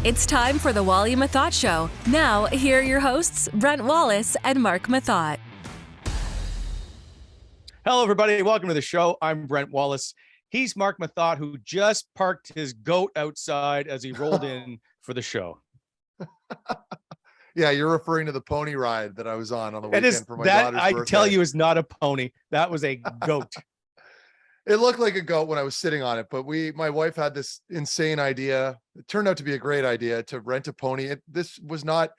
It's time for the Wally Methot Show. Now, here are your hosts, Brent Wallace and Mark Methot. Hello, everybody. Welcome to the show. I'm Brent Wallace. He's Mark Methot, who just parked his goat outside as he rolled in for the show. Yeah, you're referring to the pony ride that I was on the weekend for my daughter's birthday. I tell you, is not a pony. That was a goat. It looked like a goat when I was sitting on it, but my wife had this insane idea. It turned out to be a great idea to rent a pony. This was not,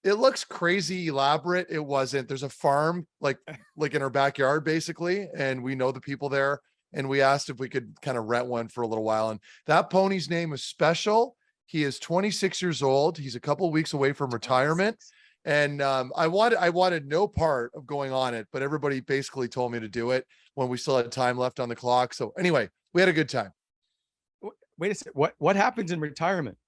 it looks crazy elaborate. It wasn't. There's a farm like in our backyard, basically. And we know the people there. And we asked if we could kind of rent one for a little while. And that pony's name is Special. He is 26 years old. He's a couple of weeks away from retirement. And I wanted no part of going on it, but everybody basically told me to do it when we still had time left on the clock. So anyway, we had a good time. Wait a second. What happens in retirement?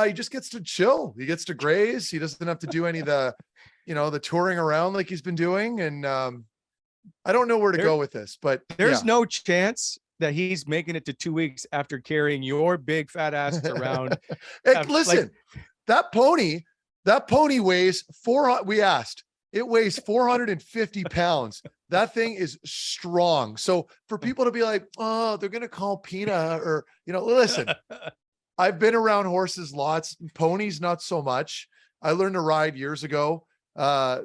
He just gets to chill. He gets to graze. He doesn't have to do any of the touring around like he's been doing. And I don't know where to go with this, but there's no chance that he's making it to 2 weeks after carrying your big fat ass around. Listen, that pony weighs we asked, it weighs 450 pounds. That thing is strong. So for people to be like, oh, they're going to call PETA or, listen, I've been around horses lots, ponies, not so much. I learned to ride years ago.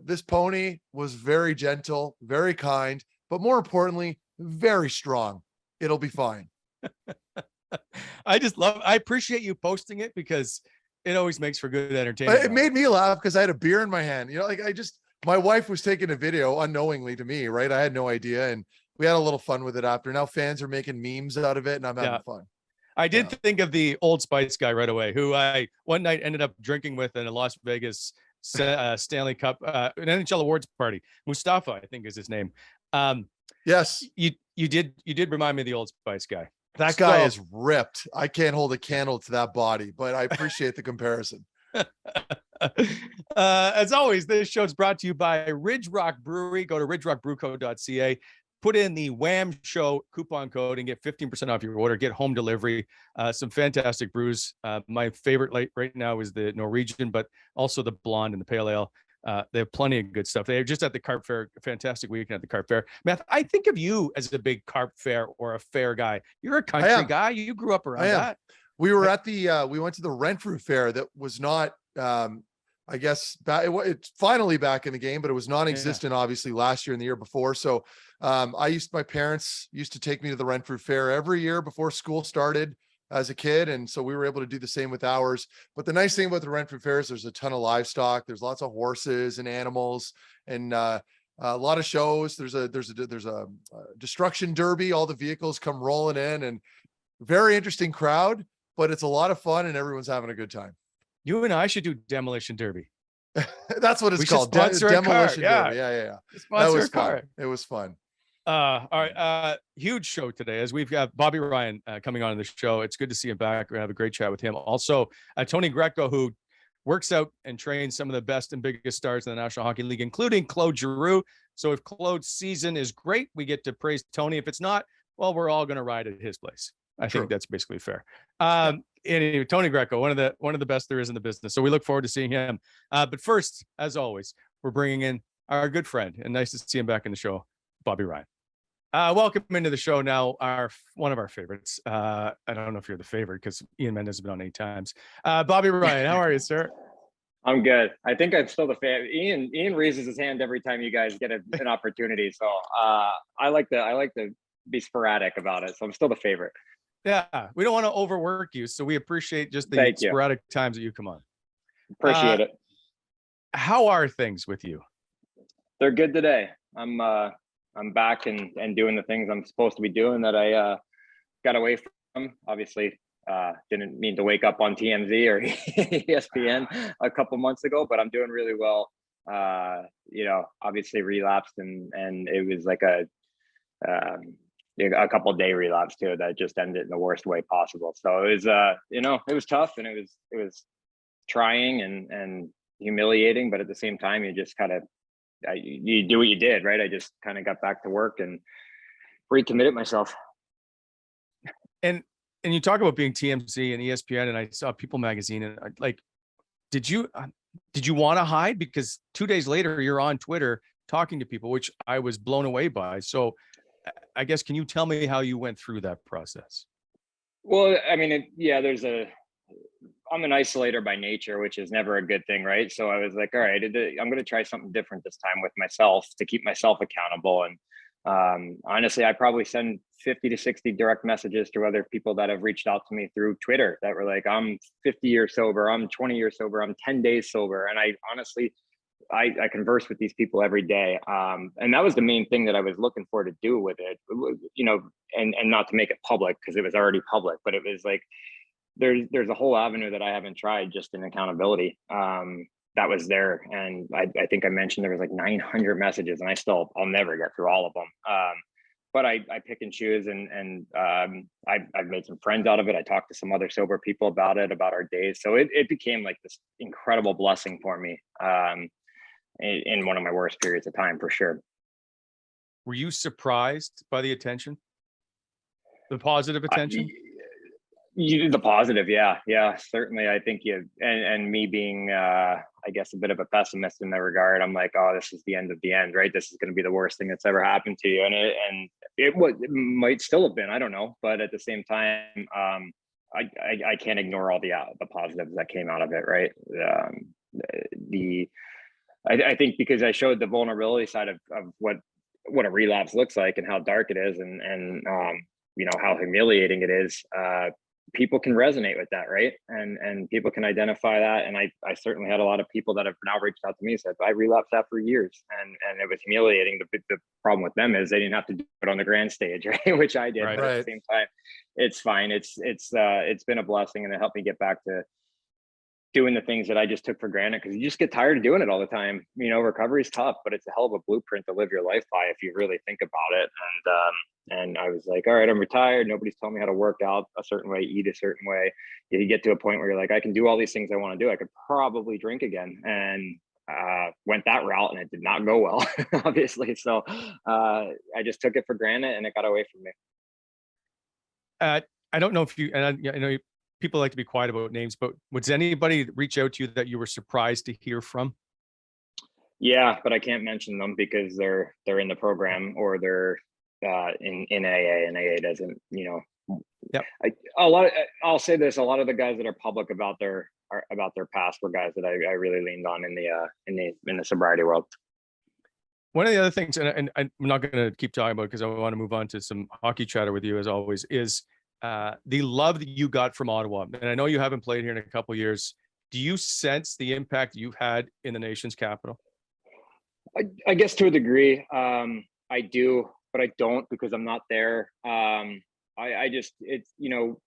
This pony was very gentle, very kind, but more importantly, very strong. It'll be fine. I appreciate you posting it because it always makes for good entertainment. It made me laugh because I had a beer in my hand. My wife was taking a video unknowingly to me, right? I had no idea. And we had a little fun with it after. Now fans are making memes out of it and I'm having fun. I did think of the Old Spice guy right away, who I one night ended up drinking with in a Las Vegas Stanley Cup, an NHL awards party. Mustafa, I think is his name. Yes. You did remind me of the Old Spice guy. That guy is ripped. I can't hold a candle to that body, but I appreciate the comparison. As always, this show is brought to you by Ridge Rock Brewery. Go to ridgerockbrewco.ca. Put in the Wham Show coupon code and get 15% off your order. Get home delivery. Some fantastic brews. My favorite right now is the Norwegian, but also the blonde and the pale ale. They have plenty of good stuff. They're just at the Carp Fair. Fantastic weekend at the Carp Fair. Meth, I think of you as a big Carp Fair or a fair guy. You're a country guy. You grew up around that. We were at we went to the Renfrew Fair that was not, I guess, it's finally back in the game, but it was non-existent obviously last year and the year before. So my parents used to take me to the Renfrew Fair every year before school started as a kid. And so we were able to do the same with ours. But the nice thing about the Renfrew Fair is there's a ton of livestock. There's lots of horses and animals and a lot of shows. There's a destruction derby. All the vehicles come rolling in and very interesting crowd, but it's a lot of fun and everyone's having a good time. You and I should do Demolition Derby. That's what it's called. Demolition Derby. Yeah. That was fun. It was fun. All right. Huge show today as we've got Bobby Ryan coming on the show. It's good to see him back. We're gonna have a great chat with him. Also, Tony Greco, who works out and trains some of the best and biggest stars in the National Hockey League, including Claude Giroux. So if Claude's season is great, we get to praise Tony. If it's not, well, we're all going to ride at his place. I think that's basically fair. Anyway, Tony Greco, one of the best there is in the business. So we look forward to seeing him. But first, as always, we're bringing in our good friend, and nice to see him back in the show, Bobby Ryan. Welcome into the show now, one of our favorites. I don't know if you're the favorite because Ian Mendes has been on 8 times. Bobby Ryan, how are you, sir? I'm good. I think I'm still the favorite. Ian raises his hand every time you guys get an opportunity. So I like to be sporadic about it. So I'm still the favorite. Yeah, we don't want to overwork you, so we appreciate just the sporadic times that you come on. Appreciate it. How are things with you? They're good today. I'm back and doing the things I'm supposed to be doing that I got away from. Obviously, didn't mean to wake up on TMZ or ESPN a couple months ago, but I'm doing really well. Obviously relapsed and it was like a couple day relapse too that just ended in the worst way possible. So it was it was tough and it was trying and humiliating, but at the same time you just kind of you do what you did, right? I just kind of got back to work and recommitted myself. And And you talk about being TMZ and ESPN, and I saw People Magazine, and did you want to hide? Because 2 days later, you're on Twitter talking to people, which I was blown away by. So I guess, can you tell me how you went through that process? Well, I mean, I'm an isolator by nature, which is never a good thing, right? So I was like, all right, I'm going to try something different this time with myself to keep myself accountable. And honestly, I probably send 50 to 60 direct messages to other people that have reached out to me through Twitter that were like, I'm 50 years sober, I'm 20 years sober, I'm 10 days sober. And I honestly, I converse with these people every day. And that was the main thing that I was looking for to do with it, you know, and not to make it public because it was already public, but it was like, there's a whole avenue that I haven't tried just in accountability. That was there. And I think I mentioned there was like 900 messages, and I'll never get through all of them. But I pick and choose, and I've made some friends out of it. I talked to some other sober people about it, about our days. So it became like this incredible blessing for me in one of my worst periods of time, for sure. Were you surprised by the attention? The positive attention? The positive, yeah, certainly. I think and me being, I guess, a bit of a pessimist in that regard. I'm like, oh, this is the end of the end, right? This is going to be the worst thing that's ever happened to you, and it might still have been. I don't know, but at the same time, I can't ignore all the positives that came out of it, right? I think because I showed the vulnerability side of what a relapse looks like and how dark it is, and you know, how humiliating it is. People can resonate with that, right? And people can identify that. And I certainly had a lot of people that have now reached out to me and said, I relapsed after years, and it was humiliating. The problem with them is they didn't have to do it on the grand stage, right? Which I did. Right. But at the same time, it's fine. It's been a blessing, and it helped me get back to doing the things that I just took for granted, because you just get tired of doing it all the time. You know, recovery is tough, but it's a hell of a blueprint to live your life by if you really think about it. And I was like, all right, I'm retired. Nobody's telling me how to work out a certain way, eat a certain way. You get to a point where you're like, I can do all these things I want to do. I could probably drink again. And went that route, and it did not go well, obviously. So I just took it for granted, and it got away from me. I don't know if you, and I know people like to be quiet about names, but was anybody reach out to you that you were surprised to hear from? Yeah, but I can't mention them because they're in the program, or they're in AA, and AA doesn't, you know. Yep. I'll say this: a lot of the guys that are public about their past were guys that I really leaned on in the sobriety world. One of the other things, and I'm not going to keep talking about it because I want to move on to some hockey chatter with you as always, is the love that you got from Ottawa. And I know you haven't played here in a couple of years. Do you sense the impact you've had in the nation's capital? I guess to a degree, I do, but I don't, because I'm not there. I just, it's, you know,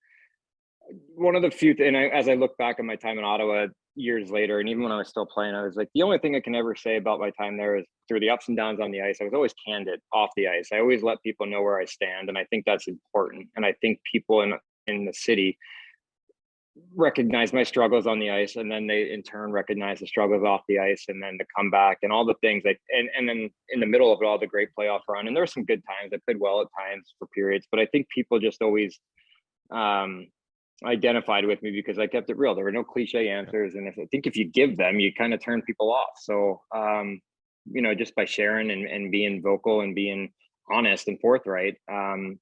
one of the few, as I look back at my time in Ottawa years later, and even when I was still playing, I was like, the only thing I can ever say about my time there is through the ups and downs on the ice, I was always candid off the ice. I always let people know where I stand. And I think that's important. And I think people in the city recognize my struggles on the ice, and then they in turn recognize the struggles off the ice, and then the comeback and all the things like, and then in the middle of it all, the great playoff run. And there were some good times. I played well at times for periods, but I think people just always identified with me because I kept it real. There were no cliche answers. And I think if you give them, you kind of turn people off. So, you know, just by sharing and being vocal and being honest and forthright, I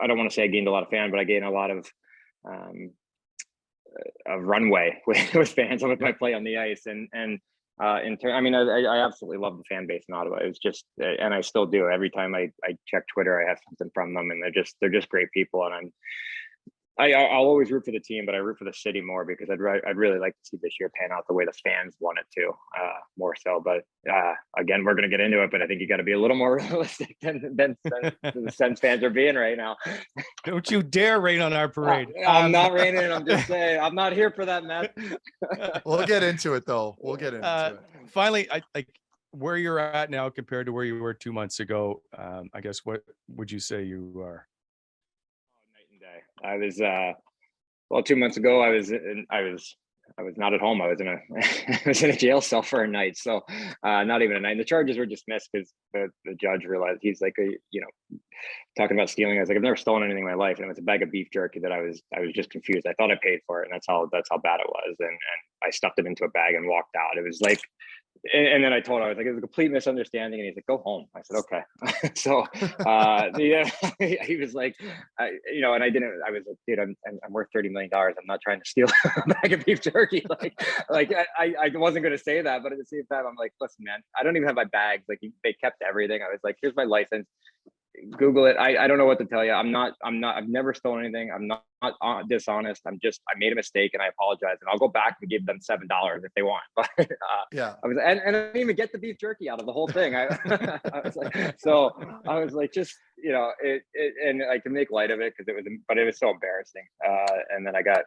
don't want to say I gained a lot of fans, but I gained a lot of runway with fans and with my play on the ice. And in turn, I mean, I absolutely love the fan base in Ottawa. It was just, and I still do. Every time I check Twitter, I have something from them, and they're just great people. And I'll always root for the team, but I root for the city more because I'd really like to see this year pan out the way the fans want it to, more so. But again, we're going to get into it, but I think you got to be a little more realistic than the Sens fans are being right now. Don't you dare rain on our parade. I'm not raining. I'm just saying, I'm not here for that, Matt. We'll get into it though. We'll get into it. Finally, I like where you're at now compared to where you were 2 months ago. I guess, what would you say you are? I was well, 2 months ago I was I was not at home. I was in a I was in a jail cell for a night. So not even a night. And the charges were dismissed because the judge realized, he's like, talking about stealing. I was like, I've never stolen anything in my life. And it was a bag of beef jerky that I was just confused. I thought I paid for it, and that's how bad it was. And I stuffed it into a bag and walked out. It was like, and then I told him, I was like, it was a complete misunderstanding. And he's like, go home. I said, okay. So yeah, he was like, and I was like, dude, I'm worth $30 million. I'm not trying to steal a bag of beef jerky. Like I wasn't going to say that, but at the same time, I'm like, listen, man, I don't even have my bags. Like, they kept everything. I was like, here's my license. Google it. I don't know what to tell you. I've never stolen anything. I'm not dishonest. I made a mistake, and I apologize, and I'll go back and give them $7 if they want. But Yeah. I was, and I didn't even get the beef jerky out of the whole thing. I was like, just, and I can make light of it because it was so embarrassing. And then I got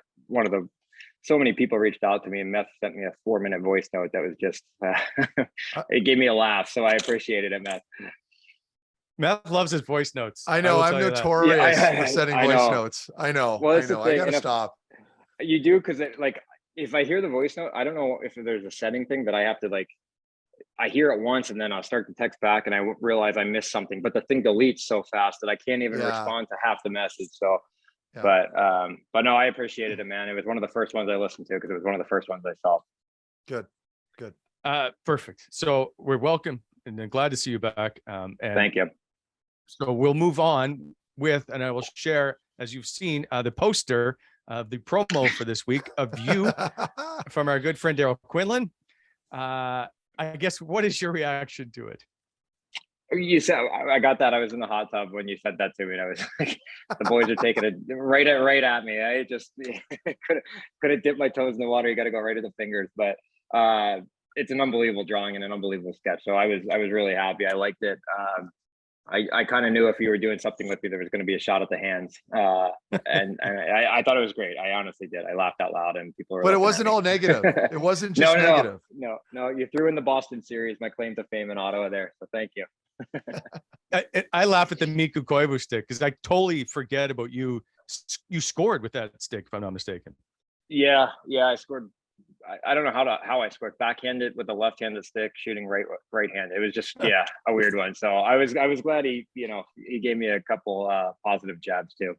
so many people reached out to me, and Meth sent me a 4-minute voice note that was just, it gave me a laugh. So I appreciated it, Meth. Meth loves his voice notes. I know. I'm notorious for sending voice notes. I know. Well, I know. I gotta stop. You do, because if I hear the voice note, I don't know if there's a setting thing that I have to I hear it once and then I'll start to text back and I realize I missed something, but the thing deletes so fast that I can't even respond to half the message. So, but no, I appreciated it, man. It was one of the first ones I listened to because it was one of the first ones I saw. Good. Perfect. So we're welcome and glad to see you back. And thank you. So we'll move on with, and I will share, as you've seen, the poster of the promo for this week of you from our good friend Daryl Quinlan. I guess, what is your reaction to it? You said, I got that. I was in the hot tub when you said that to me. And I was like, the boys are taking it right at me. I just could have dipped my toes in the water. You got to go right to the fingers. But it's an unbelievable drawing and an unbelievable sketch. So I was really happy. I liked it. I kind of knew if you were doing something with me, there was going to be a shot at the hands. And I thought it was great. I honestly did. I laughed out loud, and people were. But it wasn't all negative. It wasn't just negative. No. You threw in the Boston series, my claim to fame in Ottawa there. So thank you. I laugh at the Miku Koivu stick because I totally forget about you. You scored with that stick, if I'm not mistaken. Yeah, I scored. I don't know how I scored, backhanded with a left-handed stick, shooting right hand. It was just a weird one. So I was glad he gave me a couple positive jabs too.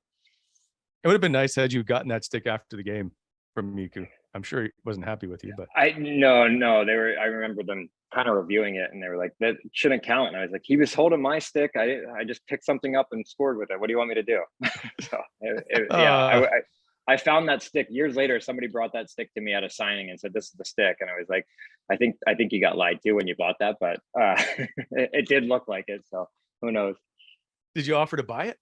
It would have been nice had you gotten that stick after the game from Miku. I'm sure he wasn't happy with you, but no, they were. I remember them kind of reviewing it, and they were like, "That shouldn't count." And I was like, "He was holding my stick. I just picked something up and scored with it. What do you want me to do?" So I found that stick years later. Somebody brought that stick to me at a signing and said, "This is the stick." And I was like, I think you got lied to when you bought that, but it did look like it. So who knows? Did you offer to buy it?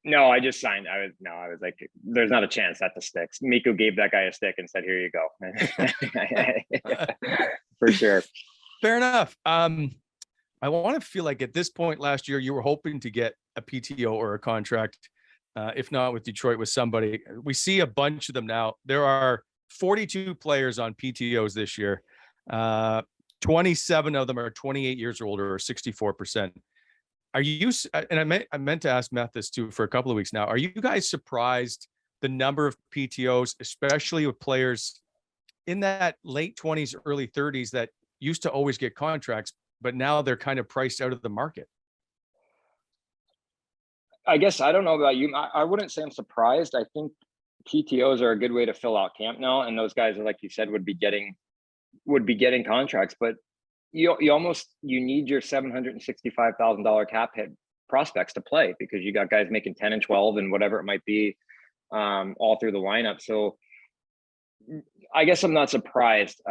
No, I just signed. I was like, there's not a chance that the sticks. Miku gave that guy a stick and said, "Here you go." For sure. Fair enough. I want to feel like at this point last year, you were hoping to get a PTO or a contract. If not with Detroit, with somebody. We see a bunch of them now. There are 42 players on PTOs this year. 27 of them are 28 years or older, or 64%. Are you, and I meant to ask Meth this too for a couple of weeks now, are you guys surprised the number of PTOs, especially with players in that late 20s, early 30s that used to always get contracts, but now they're kind of priced out of the market? I guess I don't know about you. I wouldn't say I'm surprised. I think PTOs are a good way to fill out camp now, and those guys, like you said, would be getting contracts. But you need your $765,000 cap hit prospects to play, because you got guys making 10 and 12 and whatever it might be, all through the lineup. So I guess I'm not surprised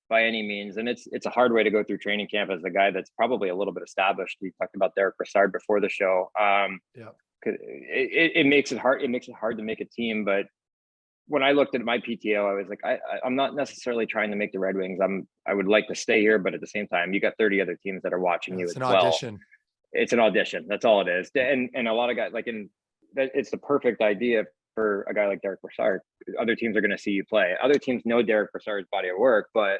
by any means. And it's a hard way to go through training camp as a guy that's probably a little bit established. We talked about Derek Brassard before the show. It makes it hard. It makes it hard to make a team. But when I looked at my PTO, I was like, I'm not necessarily trying to make the Red Wings. I would like to stay here, but at the same time, you got 30 other teams that are watching you as well. Audition. It's an audition. That's all it is. And a lot of guys, it's the perfect idea for a guy like Derek Brassard. Other teams are going to see you play. Other teams know Derek Brassard's body of work, but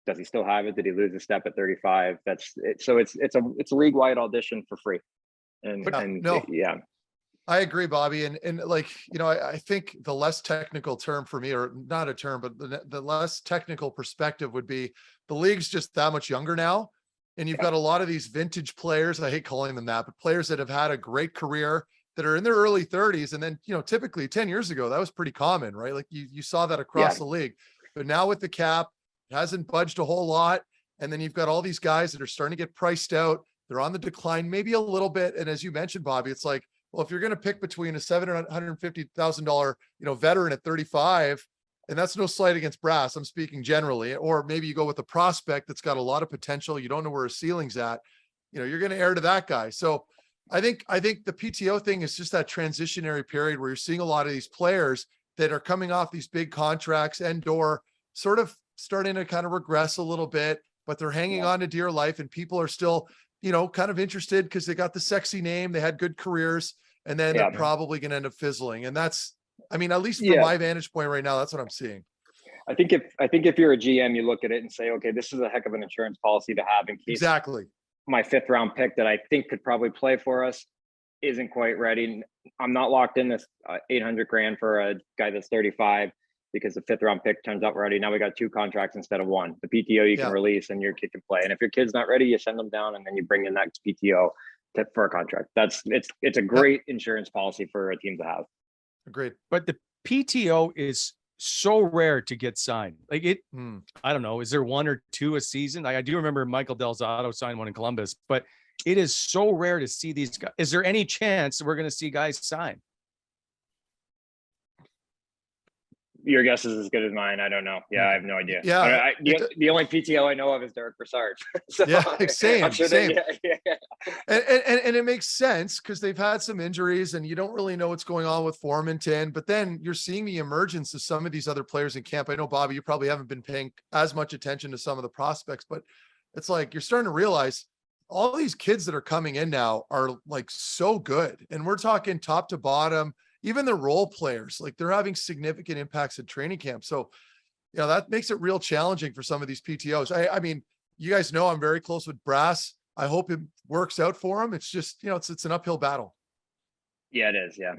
does he still have it? Did he lose a step at 35? That's it. So it's a league-wide audition for free. And I agree, Bobby. And like, I think the less technical term for me, or not a term, but the less technical perspective would be the league's just that much younger now. And you've got a lot of these vintage players. I hate calling them that, but players that have had a great career that are in their early 30s. And then, typically 10 years ago, that was pretty common, right? Like you saw that across the league, but now with the cap, it hasn't budged a whole lot. And then you've got all these guys that are starting to get priced out. They're on the decline, maybe a little bit. And as you mentioned, Bobby, it's like, well, if you're going to pick between a $750,000, veteran at 35, and that's no slight against Brass, I'm speaking generally, or maybe you go with a prospect that's got a lot of potential. You don't know where his ceiling's at. You're going to err to that guy. So I think the PTO thing is just that transitionary period where you're seeing a lot of these players that are coming off these big contracts and/or sort of starting to kind of regress a little bit, but they're hanging on to dear life, and people are still, kind of interested because they got the sexy name, they had good careers, and then they're probably going to end up fizzling. And that's, at least from my vantage point right now, that's what I'm seeing. I think if you're a GM, you look at it and say, okay, this is a heck of an insurance policy to have in case exactly my 5th round pick that I think could probably play for us isn't quite ready. I'm not locked in this $800,000 for a guy that's 35 because the 5th round pick turns out ready. Now we got 2 contracts instead of 1. The PTO you can release and your kid can play. And if your kid's not ready, you send them down and then you bring in that PTO for a contract. It's a great insurance policy for a team to have. Agreed. But the PTO is so rare to get signed. Like it, I don't know, is there 1 or 2 a season? I do remember Michael Delzato signed one in Columbus, but it is so rare to see these guys. Is there any chance that we're going to see guys sign? Your guess is as good as mine. I don't know. Yeah, I have no idea. Yeah. The only PTO I know of is Derek Brassard. So, same. Sure same. And it makes sense because they've had some injuries and you don't really know what's going on with Formanton, but then you're seeing the emergence of some of these other players in camp. I know, Bobby, you probably haven't been paying as much attention to some of the prospects, but it's like, you're starting to realize all these kids that are coming in now are like so good. And we're talking top to bottom. Even the role players, like they're having significant impacts at training camp. So, that makes it real challenging for some of these PTOs. I mean, you guys know I'm very close with Brass. I hope it works out for them. It's just, it's an uphill battle. Yeah, it is. Yeah.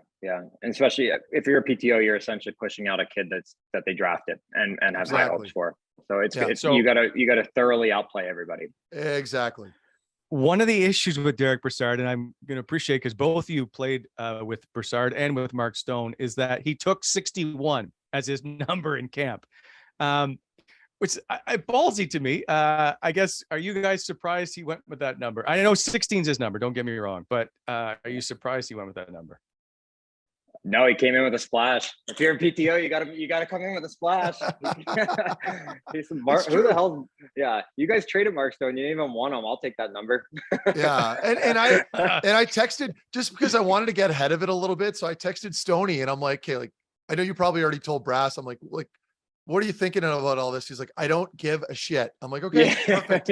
And especially if you're a PTO, you're essentially pushing out a kid that they drafted and have high hopes for. So so you gotta thoroughly outplay everybody. Exactly. One of the issues with Derek Brassard, and I'm going to appreciate because both of you played with Brassard and with Mark Stone, is that he took 61 as his number in camp, which ballsy to me. I guess, are you guys surprised he went with that number? I know 16 is his number, don't get me wrong, but are you surprised he went with that number? No, he came in with a splash. If you're a PTO, you gotta come in with a splash. He said, who the hell? Yeah, you guys traded Mark Stone. You didn't even want him. I'll take that number. Yeah, and I texted just because I wanted to get ahead of it a little bit. So I texted Stoney and I'm like, okay, like I know you probably already told Brass. I'm like, what are you thinking about all this? He's like, I don't give a shit. I'm like, okay, perfect.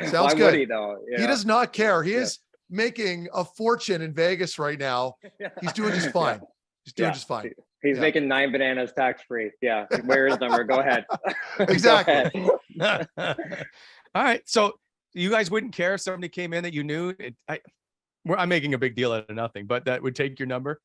Sounds good. He, though? Yeah. He does not care. He is making a fortune in Vegas right now. He's doing just fine. He's doing just fine. He's making 9 bananas tax free. Yeah. Where is number? Go ahead. Exactly. Go ahead. All right. So you guys wouldn't care if somebody came in that you knew. I'm making a big deal out of nothing, but that would take your number.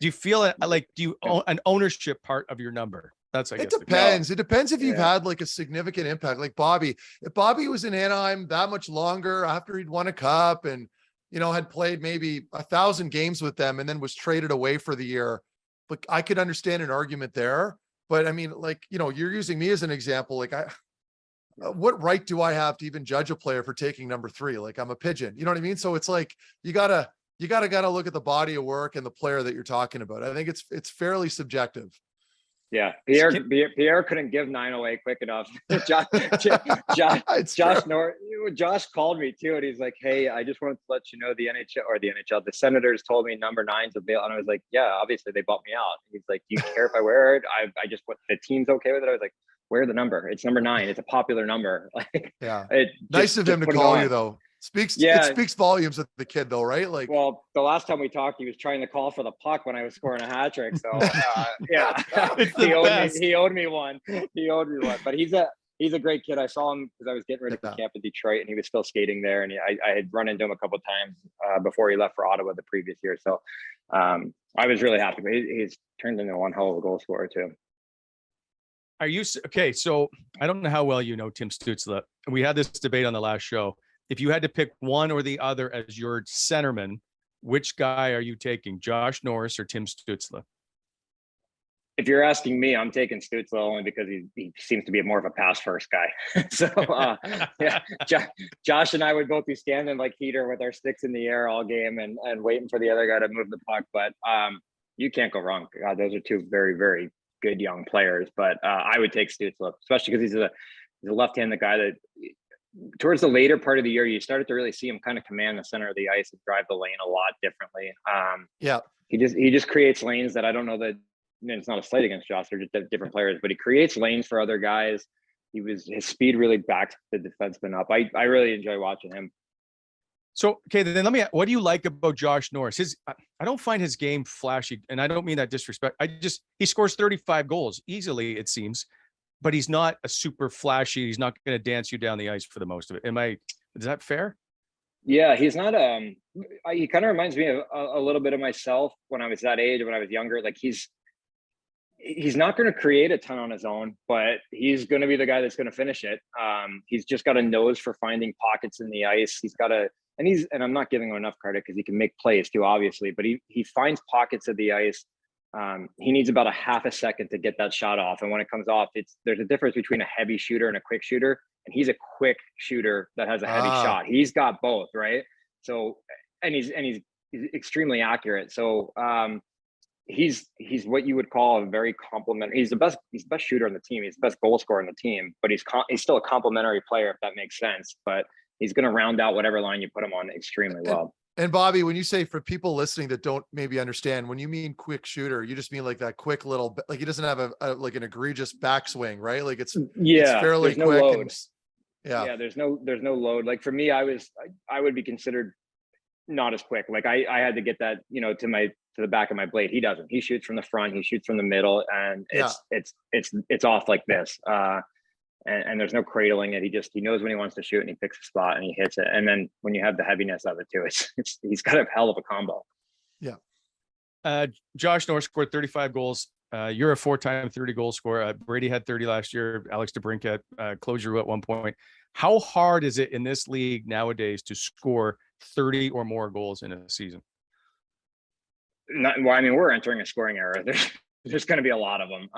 Do you feel it? Like, do you own an ownership part of your number? That's, I guess. It depends. It depends if you've had like a significant impact, like Bobby. If Bobby was in Anaheim that much longer after he'd won a cup and, had played maybe 1,000 games with them and then was traded away for the year, but I could understand an argument there. But I mean, like, you're using me as an example. Like, what right do I have to even judge a player for taking number 3? Like, I'm a pigeon. You know what I mean? So it's like, you gotta look at the body of work and the player that you're talking about. I think it's fairly subjective. Yeah, Pierre couldn't give 9 away quick enough. Josh called me too, and he's like, "Hey, I just wanted to let you know the NHL, the Senators told me number 9's available." And I was like, "Yeah, obviously they bought me out." He's like, "Do you care if I wear it?" I just want the team's okay with it. I was like, "Wear the number. It's number 9. It's a popular number." Like, yeah, nice of him to call you though. It speaks volumes of the kid though, right? Like, well, the last time we talked, he was trying to call for the puck when I was scoring a hat trick. So yeah, he owed me one. But he's a he's a great kid. I saw him because I was getting ready for camp in Detroit, and he was still skating there. And I had run into him a couple of times before he left for Ottawa the previous year. So I was really happy. He's turned into one hell of a goal scorer too. Are you okay? So I don't know how well you know Tim Stützle. We had this debate on the last show. If you had to pick one or the other as your centerman, which guy are you taking, Josh Norris or Tim Stützle? If you're asking me, I'm taking Stützle only because he seems to be more of a pass first guy. So yeah, Josh and I would both be standing like heater with our sticks in the air all game and waiting for the other guy to move the puck. But you can't go wrong. God, those are two very, very good young players. But I would take Stützle, especially because he's a left-handed guy that towards the later part of the year, you started to really see him kind of command the center of the ice and drive the lane a lot differently. He just creates lanes that I don't know that. It's not a slight against Josh, they're just different players, but he creates lanes for other guys. His speed really backs the defenseman up. I really enjoy watching him. So, okay, then what do you like about Josh Norris? I don't find his game flashy, and I don't mean that disrespect. He scores 35 goals easily, it seems, but he's not a super flashy. He's not going to dance you down the ice for the most of it. Is that fair? Yeah, he's not, he kind of reminds me of a little bit of myself when I was that age, when I was younger. Like he's not going to create a ton on his own, but he's going to be the guy that's going to finish it. He's just got a nose for finding pockets in the ice. And I'm not giving him enough credit because he can make plays too, obviously, but he finds pockets of the ice. He needs about a half a second to get that shot off. And when it comes off, there's a difference between a heavy shooter and a quick shooter. And he's a quick shooter that has a heavy shot. He's got both, right? So, and he's extremely accurate. So, he's what you would call a very complementary. He's the best shooter on the team. He's the best goal scorer on the team, but he's still a complementary player, if that makes sense. But he's going to round out whatever line you put him on extremely well. And Bobby, when you say, for people listening that don't maybe understand, when you mean quick shooter, you just mean like that quick little, like he doesn't have like an egregious backswing, right? Like it's fairly quick. No load. Yeah, there's no load. Like for me, I would be considered not as quick. Like I had to get that, to the back of my blade. He doesn't. He shoots from the front. He shoots from the middle, and it's off like this. And there's no cradling it. He knows when he wants to shoot, and he picks a spot and he hits it. And then when you have the heaviness of it too, he's got a hell of a combo. Yeah. Josh Norris scored 35 goals. You're a 4-time 30 goal scorer. Brady had 30 last year. Alex DeBrincat, Claude Giroux at one point. How hard is it in this league nowadays to score 30 or more goals in a season? We're entering a scoring era. There's going to be a lot of them.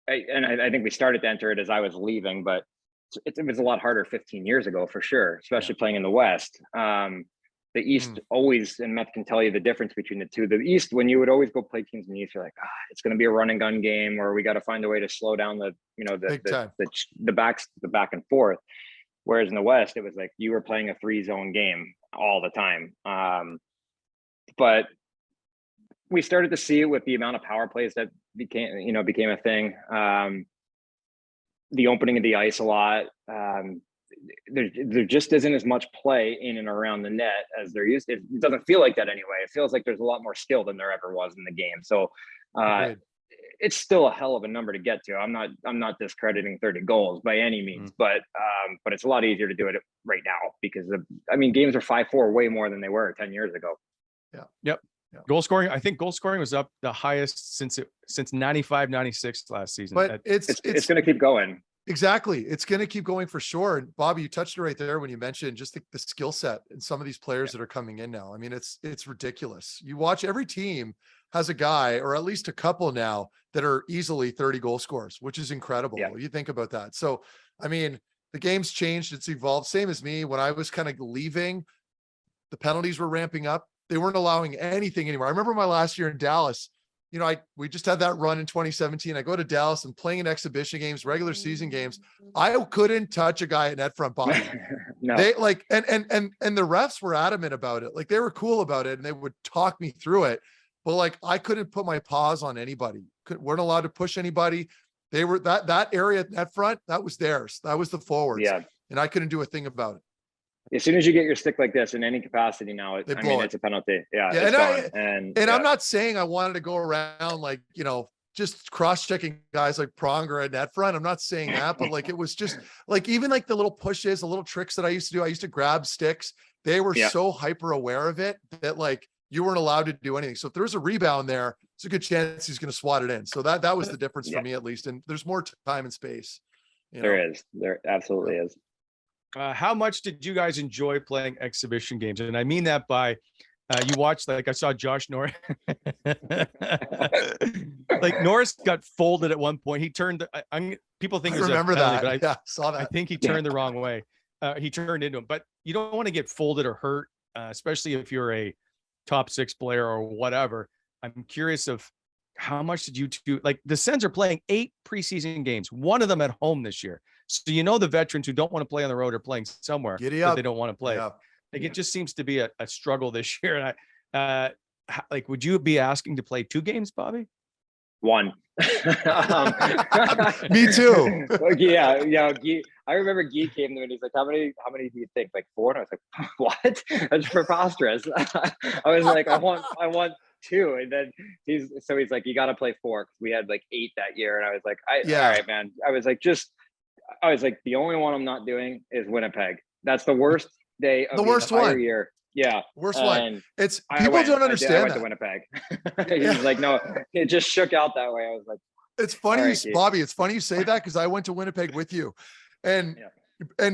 I think we started to enter it as I was leaving, but it was a lot harder 15 years ago for sure, especially playing in the West. The East always, and Meth can tell you the difference between the two. The East, when you would always go play teams in the East, you're like, it's going to be a run and gun game, or we got to find a way to slow down the back and forth. Whereas in the West, it was like you were playing a 3-zone game all the time. But we started to see it with the amount of power plays that became a thing. The opening of the ice a lot. There just isn't as much play in and around the net as there used to. It doesn't feel like that anyway. It feels like there's a lot more skill than there ever was in the game. So it's still a hell of a number to get to. I'm not discrediting 30 goals by any means, but it's a lot easier to do it right now because games are 5-4 way more than they were 10 years ago. Yeah. Yep. Yeah. Goal scoring. I think goal scoring was up the highest since 95-96 last season. But it's going to keep going. Exactly. It's going to keep going for sure. And Bobby, you touched it right there when you mentioned just the skill set and some of these players that are coming in now. I mean, it's ridiculous. You watch, every team has a guy or at least a couple now that are easily 30 goal scorers, which is incredible. Yeah. You think about that. So, the game's changed. It's evolved. Same as me. When I was kind of leaving, the penalties were ramping up. They weren't allowing anything anymore. I remember my last year in Dallas, we just had that run in 2017. I go to Dallas and playing in exhibition games, regular season games. I couldn't touch a guy at net front Bobby. No. They and the refs were adamant about it. Like they were cool about it and they would talk me through it. But I couldn't put my paws on anybody. Weren't allowed to push anybody. They were that area at net front, that was theirs. That was the forwards. Yeah. And I couldn't do a thing about it. As soon as you get your stick like this in any capacity now, it's a penalty. Yeah. And I'm not saying I wanted to go around just cross-checking guys like Pronger at net front. I'm not saying that, but like, it was just like, even like the little pushes, the little tricks that I used to do, I used to grab sticks. They were so hyper aware of it that like you weren't allowed to do anything. So if there's a rebound there, it's a good chance he's going to swat it in. So that was the difference for me, at least. And there's more time and space. There absolutely is. How much did you guys enjoy playing exhibition games? And I mean that by you watched, like I saw Josh Norris. Like Norris got folded at one point. He turned. People think it was remember a penalty, that. but I saw that. I think he turned the wrong way. He turned into him, but you don't want to get folded or hurt, especially if you're a top 6 player or whatever. I'm curious of how much did you two, like the Sens are playing 8 preseason games, one of them at home this year. So the veterans who don't want to play on the road are playing somewhere that they don't want to play. Like it just seems to be a struggle this year. And like, would you be asking to play 2 games, Bobby? 1. Me too. Yeah. I remember Guy came to me and he's like, how many do you think? Like 4? And I was like, what? That's preposterous. I was like, I want 2. And then he's like, you got to play 4. Cause we had like 8 that year. And I was like, all right, man. I was like, the only one I'm not doing is Winnipeg. That's the worst day of the entire year. Yeah. Worst one. It's people don't understand I went to Winnipeg. He's like, no, it just shook out that way. I was like, it's funny, Bobby. It's funny you say that because I went to Winnipeg with you, and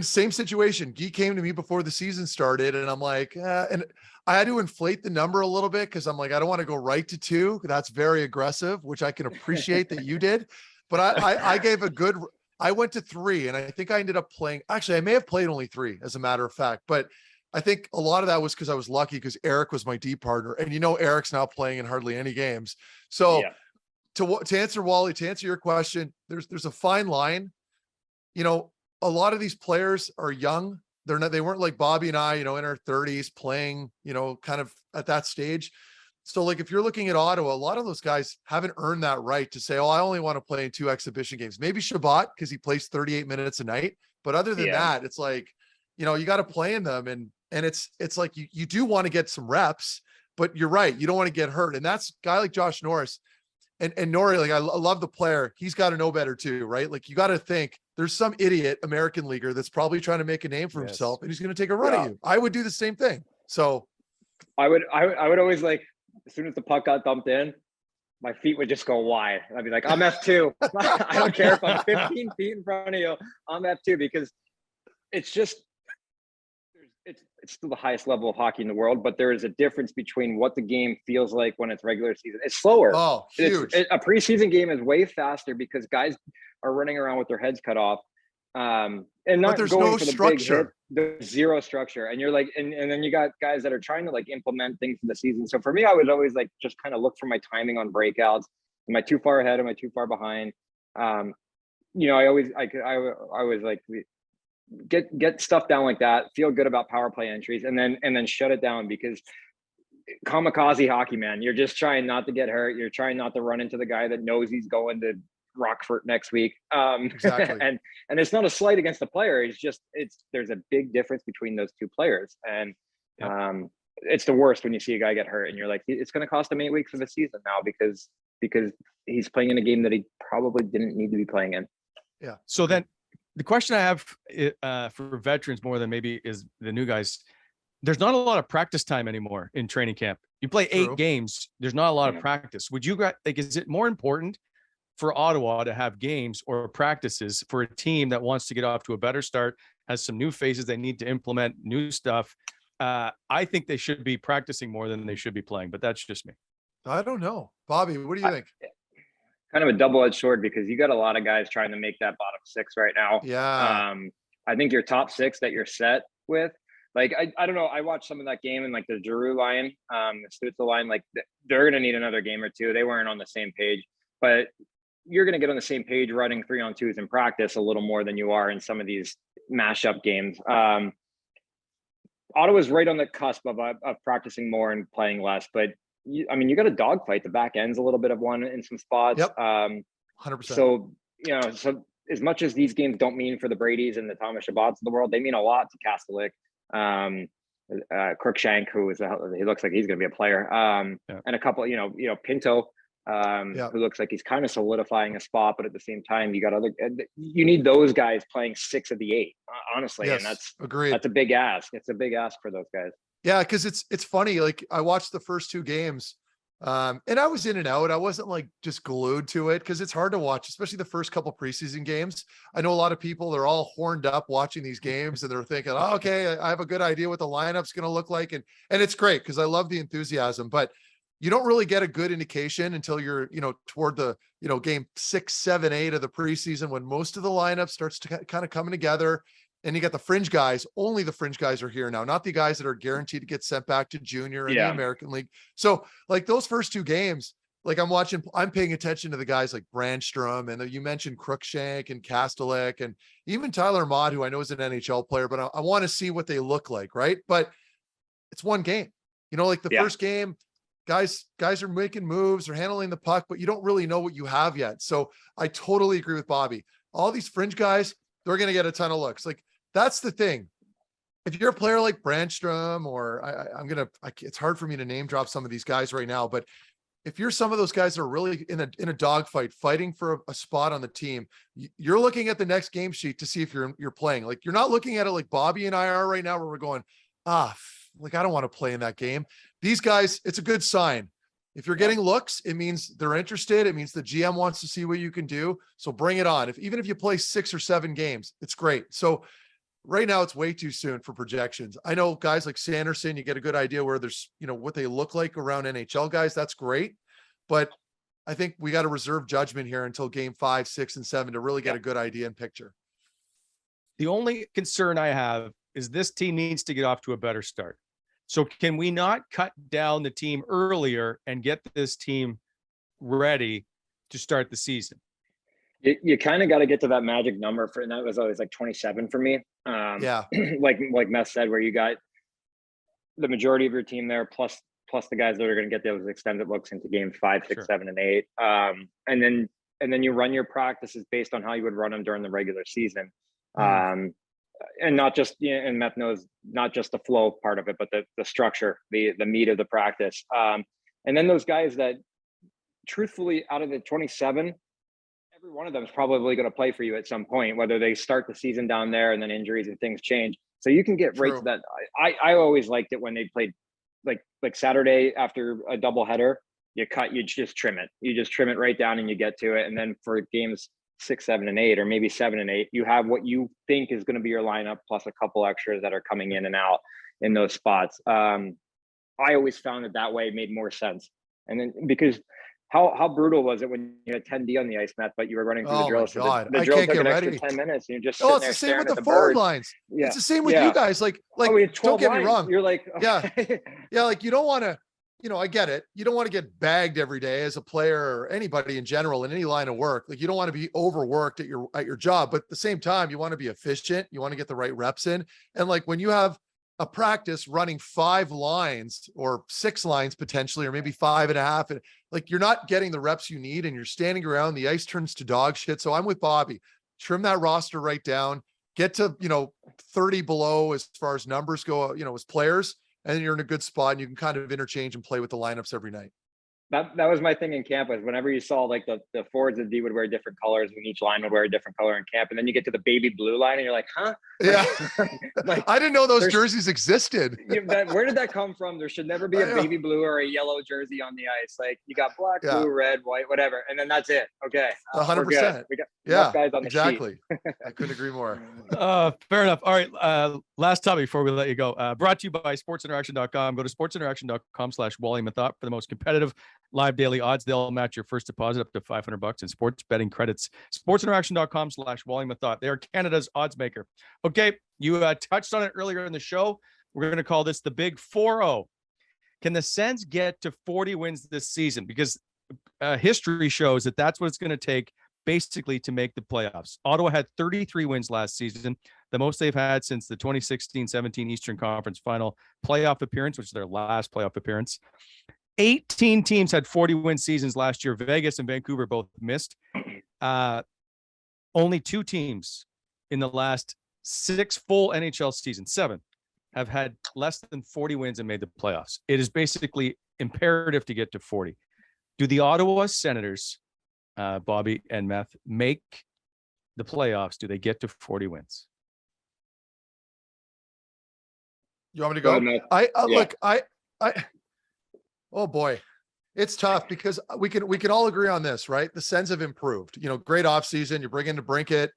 same situation. Guy came to me before the season started, and I'm like, and I had to inflate the number a little bit because I'm like, I don't want to go right to 2. That's very aggressive, which I can appreciate that you did, but I gave a good. I went to 3, and I think I ended up playing. Actually, I may have played only 3, as a matter of fact, but I think a lot of that was because I was lucky because Eric was my D partner, and Eric's now playing in hardly any games. So to answer Wally, to answer your question, there's a fine line. A lot of these players are young. They weren't like Bobby and I, in our 30s playing, kind of at that stage. So like, if you're looking at Ottawa, a lot of those guys haven't earned that right to say, oh, I only want to play in 2 exhibition games. Maybe Shabbat, because he plays 38 minutes a night. But other than that, it's like, you got to play in them. And it's like, you do want to get some reps, but you're right. You don't want to get hurt. And that's a guy like Josh Norris and Nori. Like, I love the player. He's got to know better too, right? Like, you got to think there's some idiot American leaguer that's probably trying to make a name for himself, and he's going to take a run at you. I would do the same thing. So I would always, like, as soon as the puck got dumped in, my feet would just go wide. I'd be like, I'm F2. I don't care if I'm 15 feet in front of you. I'm F2, because it's just, it's still the highest level of hockey in the world, but there is a difference between what the game feels like when it's regular season. It's slower. Oh, huge. A preseason game is way faster because guys are running around with their heads cut off. And not there's going no for the structure. big hit. There's zero structure. And you're like, and then you got guys that are trying to like implement things for the season. So for me, I would always like just kind of look for my timing on breakouts. Am I too far ahead? Am I too far behind? I was like, get stuff down like that, feel good about power play entries, and then shut it down, because kamikaze hockey, man, you're just trying not to get hurt. You're trying not to run into the guy that knows he's going to Rockford next week. Exactly. and it's not a slight against the player. There's a big difference between those 2 players. And it's the worst when you see a guy get hurt and you're like, it's going to cost him 8 weeks of the season now because he's playing in a game that he probably didn't need to be playing in. Yeah. So then the question I have for veterans more than maybe is the new guys, there's not a lot of practice time anymore in training camp. You play 8 games. There's not a lot of practice. Would you like, is it more important for Ottawa to have games or practices for a team that wants to get off to a better start, has some new faces they need to implement, new stuff? I think they should be practicing more than they should be playing, but that's just me. I don't know. Bobby, what do you think? Kind of a double-edged sword, because you got a lot of guys trying to make that bottom 6 right now. Yeah. I think your top 6 that you're set with, like, I don't know. I watched some of that game, and like the Giroux line, the Stutzel line, like they're going to need another game or 2. They weren't on the same page, but you're going to get on the same page running 3-on-2s in practice a little more than you are in some of these mashup games. Ottawa's right on the cusp of practicing more and playing less, but you got a dogfight. The back end's a little bit of one in some spots. Yep. 100%. So so as much as these games don't mean for the Bradys and the Thomas Shabbats of the world, they mean a lot to Kastelik, Crookshank, he looks like he's going to be a player. And a couple, Pinto. who looks like he's kind of solidifying a spot, but at the same time, you need those guys playing 6 of the 8, honestly. Yes, And that's agreed. That's a big ask. It's a big ask for those guys. Yeah, because it's funny. Like I watched the first 2 games, and I was in and out. I wasn't like just glued to it because it's hard to watch, especially the first couple preseason games. I know a lot of people, they're all horned up watching these games and they're thinking, oh, okay, I have a good idea what the lineup's going to look like. And it's great because I love the enthusiasm, but you don't really get a good indication until you're, toward the, game 6, 7, 8 of the preseason, when most of the lineup starts to kind of coming together. And you got the fringe guys. Only the fringe guys are here now, not the guys that are guaranteed to get sent back to junior in the American League. So like those first 2 games, like I'm paying attention to the guys like Brandstrom, and you mentioned Cruikshank and Kastelik and even Tyler Mott, who I know is an NHL player, but I want to see what they look like. Right. But it's one game, like the first game, guys are making moves, they're handling the puck, but you don't really know what you have yet. So I totally agree with Bobby. All these fringe guys, they're going to get a ton of looks. Like that's the thing. If you're a player like Brandstrom, or it's hard for me to name drop some of these guys right now, but if you're some of those guys that are really in a dogfight fighting for a spot on the team, you're looking at the next game sheet to see if you're playing. Like you're not looking at it like Bobby and I are right now, where we're going, like I don't want to play in that game. These guys, it's a good sign. If you're getting looks, it means they're interested. It means the GM wants to see what you can do. So bring it on. Even if you play 6 or 7 games, it's great. So right now it's way too soon for projections. I know guys like Sanderson, you get a good idea where there's, what they look like around NHL guys. That's great. But I think we got to reserve judgment here until game 5, 6, and 7 to really get a good idea and picture. The only concern I have is this team needs to get off to a better start. So can we not cut down the team earlier and get this team ready to start the season? You kind of got to get to that magic number and that was always like 27 for me. Like Meth said, where you got the majority of your team there, plus the guys that are going to get those extended looks into game 5, 6, 7, and 8. And then you run your practices based on how you would run them during the regular season. And not just, and Meth knows not just the flow part of it, but the structure, the meat of the practice. And then those guys that truthfully out of the 27, every one of them is probably going to play for you at some point, whether they start the season down there and then injuries and things change. So you can get right to that. I always liked it when they played like Saturday after a doubleheader, you just trim it. You just trim it right down and you get to it. And then for games 6, 7, and 8, or maybe 7 and 8, you have what you think is going to be your lineup plus a couple extras that are coming in and out in those spots. I always found that way made more sense. And then because how brutal was it when you had 10D on the ice, Matt, but you were running through the drill? Oh my God. The drill took an extra 10 minutes and you're just sitting there staring at the forward lines. It's the same with you guys. Like don't get me wrong. You're like, like you don't want to, I get it. You don't want to get bagged every day as a player or anybody in general in any line of work. Like you don't want to be overworked at your job, but at the same time, you want to be efficient. You want to get the right reps in. And like when you have a practice running 5 lines or 6 lines potentially, or maybe 5.5, and like you're not getting the reps you need and you're standing around, the ice turns to dog shit. So I'm with Bobby. Trim that roster right down, get to, 30 below as far as numbers go, as players, and then you're in a good spot and you can kind of interchange and play with the lineups every night. That was my thing in camp, was whenever you saw like the forwards and D would wear different colors, and each line would wear a different color in camp. And then you get to the baby blue line and you're like, huh? Yeah. Like, I didn't know those jerseys existed. Where did that come from? There should never be a baby blue or a yellow jersey on the ice. Like you got black, blue, red, white, whatever. And then that's it. Okay. 100%. We got enough guys on the exactly. sheet. I couldn't agree more. Fair enough. All right. Last topic before we let you go. Brought to you by sportsinteraction.com. Go to sportsinteraction.com/Wally Methot for the most competitive live daily odds. They'll match your first deposit up to $500 in sports betting credits. sportsinteraction.com/Wally Methot. They are Canada's odds maker. Okay. You touched on it earlier in the show. We're going to call this the big 4-0. Can the Sens get to 40 wins this season? Because history shows that that's what it's going to take basically to make the playoffs. Ottawa had 33 wins last season, the most they've had since the 2016-17 Eastern Conference Final playoff appearance, which is their last playoff appearance. 18 teams had 40-win seasons last year. Vegas and Vancouver both missed. Only 2 teams in the last 6 full NHL seasons, 7, have had less than 40 wins and made the playoffs. It is basically imperative to get to 40. Do the Ottawa Senators, Bobby and Meth, make the playoffs? Do they get to 40 wins? You want me to go? Ahead, Meth. Oh boy, it's tough because we can all agree on this, right? The Sens have improved. Great offseason. You bring in DeBrincat,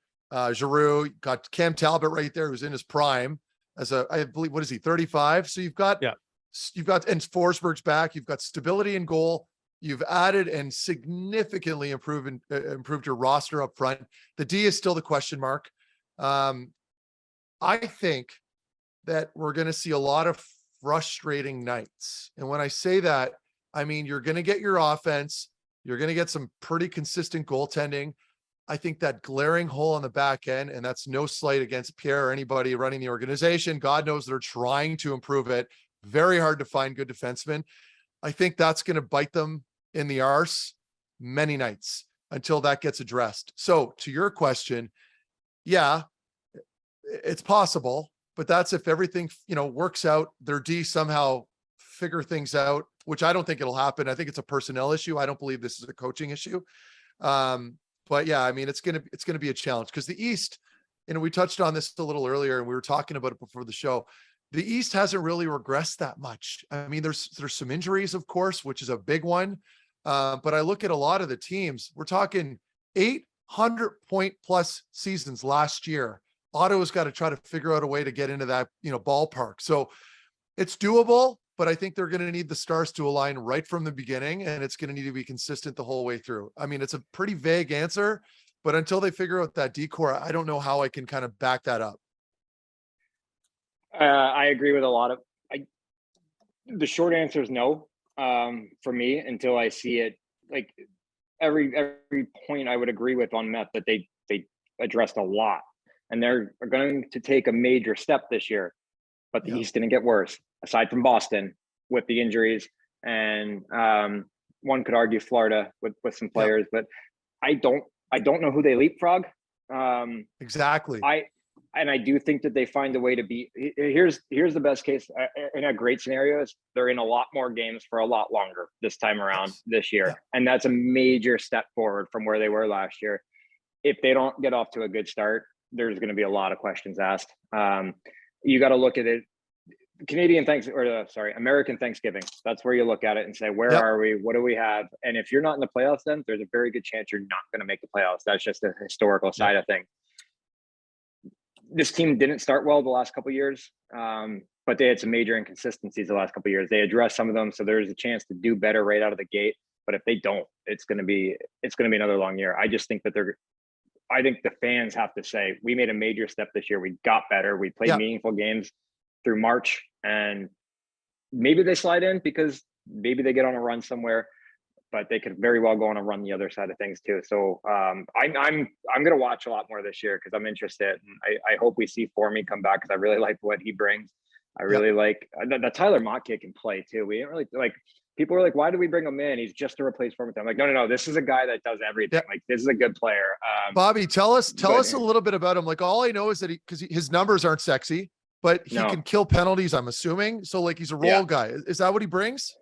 Giroux, got Cam Talbot right there, who's in his prime I believe, what is he, 35? So you've got, and Forsberg's back. You've got stability in goal. You've added and significantly improved your roster up front. The D is still the question mark. I think that we're going to see a lot of frustrating nights. And when I say that, I mean, you're going to get your offense. You're going to get some pretty consistent goaltending. I think that glaring hole on the back end, and that's no slight against Pierre or anybody running the organization. God knows they're trying to improve it. Very hard to find good defensemen. I think that's going to bite them in the arse many nights until that gets addressed. So to your question, yeah, it's possible, but that's if everything, works out, their D somehow figure things out, which I don't think it'll happen. I think it's a personnel issue. I don't believe this is a coaching issue. But yeah, I mean, it's going to be a challenge because the East, we touched on this a little earlier and we were talking about it before the show. The East hasn't really regressed that much. I mean, there's some injuries, of course, which is a big one. But I look at a lot of the teams, we're talking 800 point plus seasons last year. Ottawa's got to try to figure out a way to get into that, ballpark. So it's doable, but I think they're going to need the stars to align right from the beginning, and it's going to need to be consistent the whole way through. I mean, it's a pretty vague answer, but until they figure out that decor, I don't know how I can kind of back that up. I agree with a lot of. The short answer is no for me until I see it. Like every point I would agree with on Meth that they addressed a lot, and they're going to take a major step this year. But the East didn't get worse, aside from Boston with the injuries, and one could argue Florida with some players, but I don't know who they leapfrog. Exactly. I do think that they find a way to be. Here's the best case in a great scenario is they're in a lot more games for a lot longer this time around this year, and that's a major step forward from where they were last year. If they don't get off to a good start, there's going to be a lot of questions asked. You got to look at it. American Thanksgiving. That's where you look at it and say, where are we? What do we have? And if you're not in the playoffs, then there's a very good chance you're not going to make the playoffs. That's just the historical side of things. This team didn't start well the last couple of years, but they had some major inconsistencies the last couple of years. They addressed some of them, so there's a chance to do better right out of the gate. But if they don't, it's going to be another long year. I just think that I think the fans have to say, we made a major step this year. We got better. We played meaningful games through March, and maybe they slide in because maybe they get on a run somewhere, but they could very well go on a run the other side of things too. So I'm going to watch a lot more this year because I'm interested. And I hope we see Formie come back because I really like what he brings. I really like the Tyler Mott kid can play too. We didn't really like. People were like, why do we bring him in? He's just to replace Formie. I'm like, no. This is a guy that does everything. Like, this is a good player. Bobby, tell us a little bit about him. Like, all I know is that because his numbers aren't sexy, but he can kill penalties, I'm assuming. So like, he's a role guy. Is that what he brings?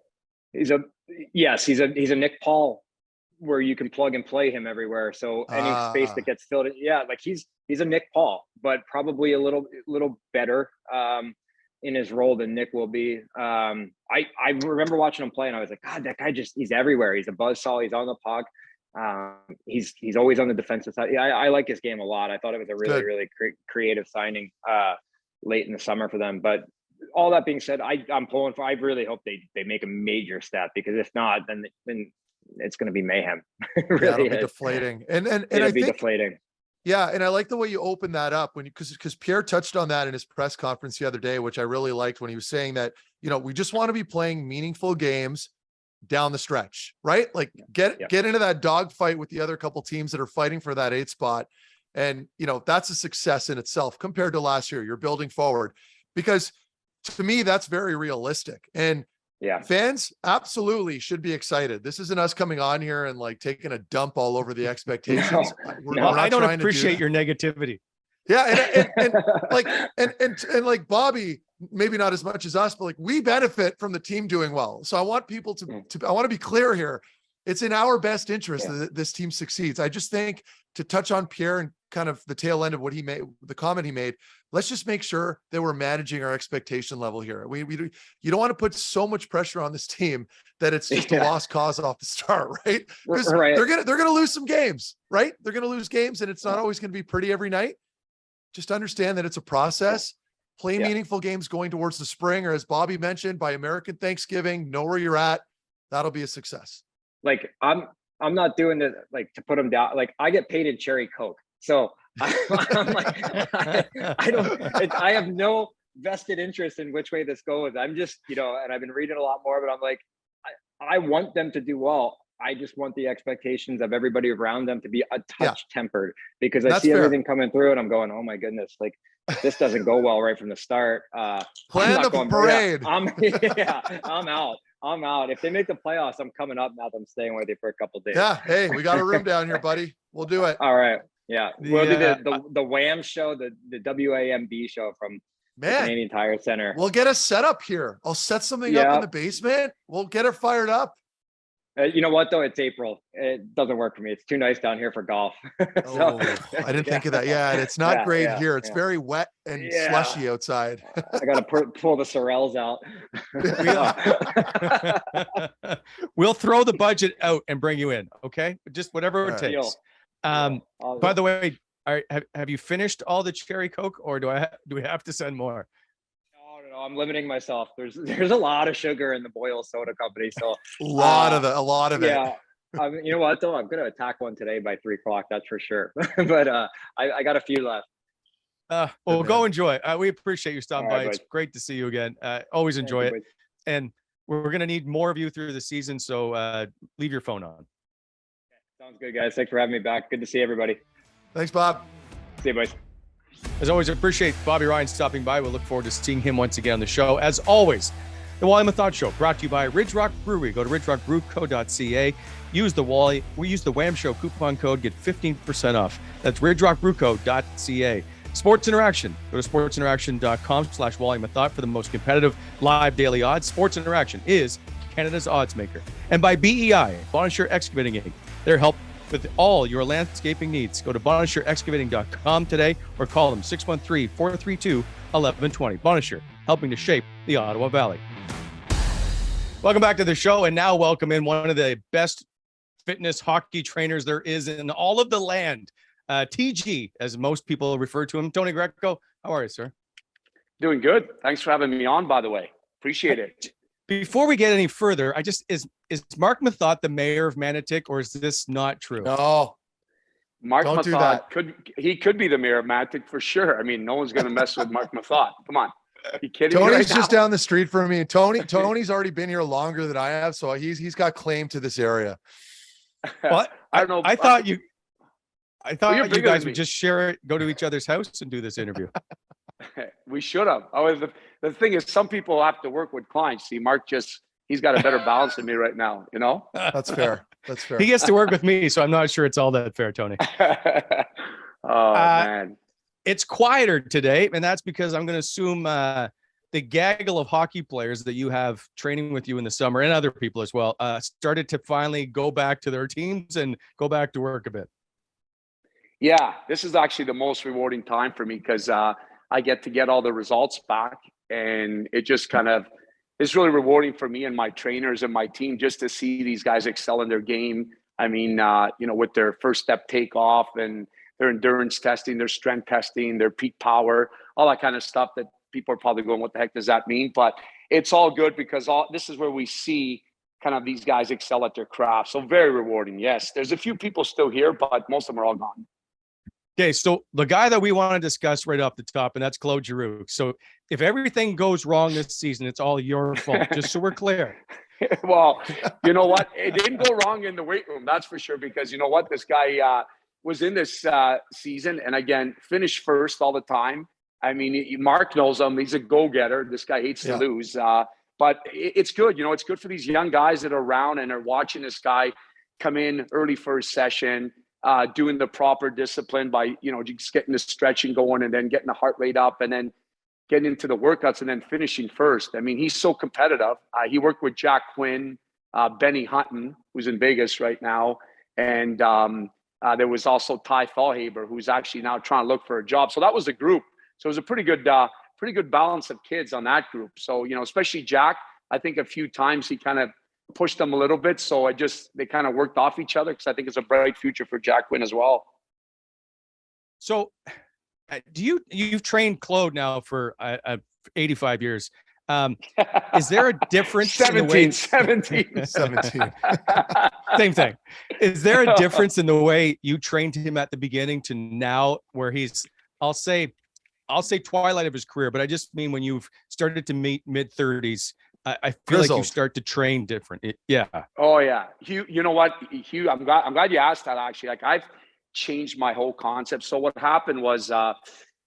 He's a Nick Paul where you can plug and play him everywhere. So any space that gets filled, like he's a Nick Paul, but probably a little better in his role than Nick will be. I remember watching him play and I was like, God, that guy he's everywhere. He's a buzzsaw. He's on the puck. He's always on the defensive side. Yeah, I like his game a lot. I thought it was a really creative signing late in the summer for them. But all that being said, I'm pulling for. I really hope they make a major step because if not, then it's going to be mayhem. Really it'll be deflating, and I think deflating. Yeah, and I like the way you open that up because Pierre touched on that in his press conference the other day, which I really liked when he was saying that we just want to be playing meaningful games down the stretch, right? Like get into that dogfight with the other couple teams that are fighting for that 8th spot, and that's a success in itself compared to last year. You're building forward because. To me, that's very realistic. And fans absolutely should be excited. This isn't us coming on here and like taking a dump all over the expectations. I don't appreciate your negativity. Yeah. And like Bobby, maybe not as much as us, but like we benefit from the team doing well. So I want people I want to be clear here. It's in our best interest that this team succeeds. I just think, to touch on Pierre and kind of the tail end of what he made, the comment he made, let's just make sure that we're managing our expectation level here. You don't want to put so much pressure on this team that it's just a lost cause off the start, right? Because they're gonna lose some games, right? They're gonna lose games, and it's not always gonna be pretty every night. Just understand that it's a process. Play meaningful games going towards the spring, or as Bobby mentioned, by American Thanksgiving, know where you're at. That'll be a success. Like I'm not doing this like to put them down. Like I get paid in cherry Coke, so I'm like I have no vested interest in which way this goes. I'm just, and I've been reading a lot more, but I'm like, I want them to do well. I just want the expectations of everybody around them to be a touch tempered, because I see everything coming through and I'm going, oh my goodness, like this doesn't go well right from the start. Plan the parade. I'm out. If they make the playoffs, I'm coming up now. I'm staying with you for a couple of days. Yeah. Hey, we got a room down here, buddy. We'll do it. All right. Yeah. We'll do the WAM show, the WAMB show from the Canadian Tire Center. We'll get a setup here. I'll set something up in the basement. We'll get it fired up. You know what though? It's April. It doesn't work for me. It's too nice down here for golf. I didn't think of that. Yeah, and it's not great here. It's very wet and slushy outside. I got to pull the sorrels out. We'll throw the budget out and bring you in. Okay, just whatever it takes. By the way, have you finished all the cherry Coke, or do we have to send more? No, I'm limiting myself. There's a lot of sugar in the Boyle Soda Company, so a lot of it. Yeah, you know what though? I'm gonna attack one today by 3:00. That's for sure. But I got a few left. Well, go enjoy. We appreciate you stopping by. It's great to see you again. Always enjoy it, and we're gonna need more of you through the season. So leave your phone on. Sounds good, guys. Thanks for having me back. Good to see everybody. Thanks, Bob. See you, boys. As always, I appreciate Bobby Ryan stopping by. We'll look forward to seeing him once again on the show. As always, the Wally Methot Show, brought to you by Ridge Rock Brewery. Go to ridgerockbrewco.ca. Use the Wham Show coupon code. Get 15% off. That's ridgerockbrewco.ca. Sports Interaction. Go to sportsinteraction.com/Wally Methot for the most competitive live daily odds. Sports Interaction is Canada's odds maker. And by BEI, Bonisher Excavating Inc. Their help with all your landscaping needs. Go to BonisherExcavating.com today or call them 613-432-1120. Bonisher, helping to shape the Ottawa Valley. Welcome back to the show, and now welcome in one of the best fitness hockey trainers there is in all of the land. TG, as most people refer to him. Tony Greco, how are you, sir? Doing good. Thanks for having me on, by the way. Appreciate it. Before we get any further, is Mark Methot the mayor of Manotick, or is this not true? No. Mark Don't do Methot that. could be the mayor of Manotick for sure. I mean, no one's going to mess with Mark Methot. Come on. Are you kidding me Tony's right just now? down the street from me. Tony's already been here longer than I have, so he's got claim to this area. Well, I don't know. I thought you guys would me. just share it, go to each other's house and do this interview. We should have. The thing is, some people have to work with clients. See, Mark he's got a better balance than me right now, you know? That's fair. That's fair. He gets to work with me, so I'm not sure it's all that fair, Tony. Man. It's quieter today, and that's because I'm going to assume the gaggle of hockey players that you have training with you in the summer, and other people as well, started to finally go back to their teams and go back to work a bit. Yeah, this is actually the most rewarding time for me because I get to get all the results back, and it just kind of is really rewarding for me and my trainers and my team just to see these guys excel in their game. I mean, with their first step takeoff and their endurance testing, their strength testing, their peak power, all that kind of stuff that people are probably going, what the heck does that mean? But it's all good because this is where we see kind of these guys excel at their craft. So very rewarding. Yes, there's a few people still here, but most of them are all gone. Okay, so the guy that we want to discuss right off the top, and that's Claude Giroux. So if everything goes wrong this season, it's all your fault, just so we're clear. Well, you know what? It didn't go wrong in the weight room, that's for sure, because you know what? This guy was in this season, and again, finished first all the time. I mean, Mark knows him. He's a go-getter. This guy hates to lose. But it's good. You know, it's good for these young guys that are around and are watching this guy come in early first session, doing the proper discipline by, just getting the stretching going and then getting the heart rate up and then getting into the workouts and then finishing first. I mean, he's so competitive. He worked with Jack Quinn Benny Hutton, who's in Vegas right now. And there was also Ty Thalhaber, who's actually now trying to look for a job. So that was a group. So it was a pretty good balance of kids on that group. So, especially Jack, I think a few times he kind of pushed them a little bit. So they kind of worked off each other, because I think it's a bright future for Jack Quinn as well. So you've trained Claude now for 85 years. Is there a difference 17. Same thing. Is there a difference in the way you trained him at the beginning to now, where he's, I'll say twilight of his career, but I just mean when you've started to meet mid-30s, I feel like you start to train different. Yeah. Oh yeah. Hugh, you know what, Hugh, I'm glad you asked that, actually. Like, I've changed my whole concept. So what happened was,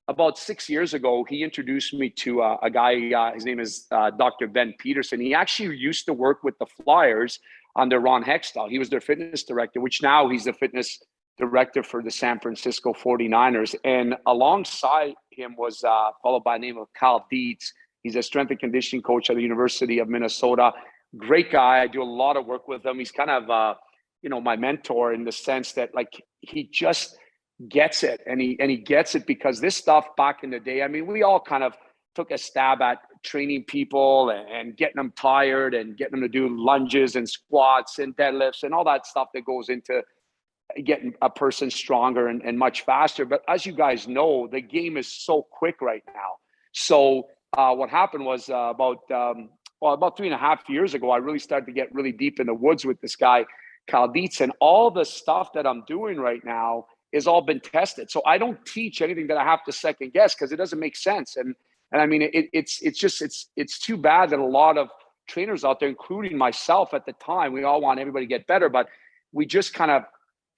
about 6 years ago, he introduced me to a guy, his name is Dr. Ben Peterson. He actually used to work with the Flyers under Ron Hextall. He was their fitness director, which now he's the fitness director for the San Francisco 49ers. And alongside him was followed by the name of Kyle Dietz. He's a strength and conditioning coach at the University of Minnesota. Great guy. I do a lot of work with him. He's kind of, my mentor, in the sense that, like, he just gets it, and he gets it because this stuff back in the day, I mean, we all kind of took a stab at training people and getting them tired and getting them to do lunges and squats and deadlifts and all that stuff that goes into getting a person stronger and much faster. But as you guys know, the game is so quick right now. So what happened was about 3.5 years ago, I really started to get really deep in the woods with this guy, Kyle Dietz, and all the stuff that I'm doing right now is all been tested. So I don't teach anything that I have to second guess, because it doesn't make sense. And I mean, it's too bad that a lot of trainers out there, including myself at the time, we all want everybody to get better, but we just kind of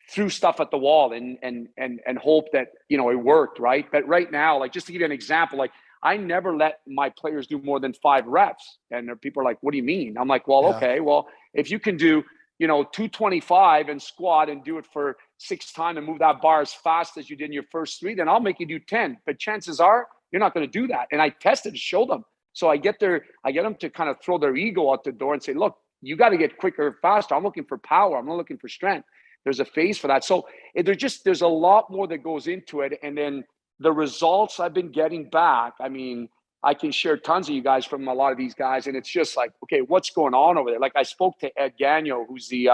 threw stuff at the wall and hope that, it worked, right? But right now, like, just to give you an example, like, I never let my players do more than 5 reps. And people are like, what do you mean? I'm like, well, okay, well, if you can do, 225 and squat and do it for 6 times and move that bar as fast as you did in your first 3, then I'll make you do 10. But chances are you're not going to do that. And I tested to show them. So I get them to kind of throw their ego out the door and say, look, you got to get quicker, faster. I'm looking for power. I'm not looking for strength. There's a phase for that. So there's a lot more that goes into it. And then the results I've been getting back, I mean, I can share tons of you guys from a lot of these guys. And it's just like, okay, what's going on over there? Like, I spoke to Ed Gagnon, who's the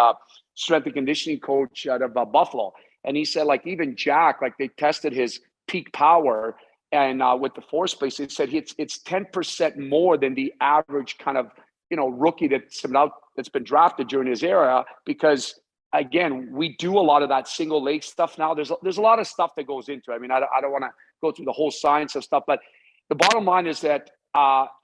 strength and conditioning coach out of Buffalo. And he said, like, even Jack, like, they tested his peak power, and with the force space, he said it's 10% more than the average kind of, rookie that's been drafted during his era. Because again, we do a lot of that single leg stuff now. There's a lot of stuff that goes into it. I mean, I don't want to go through the whole science of stuff, but the bottom line is that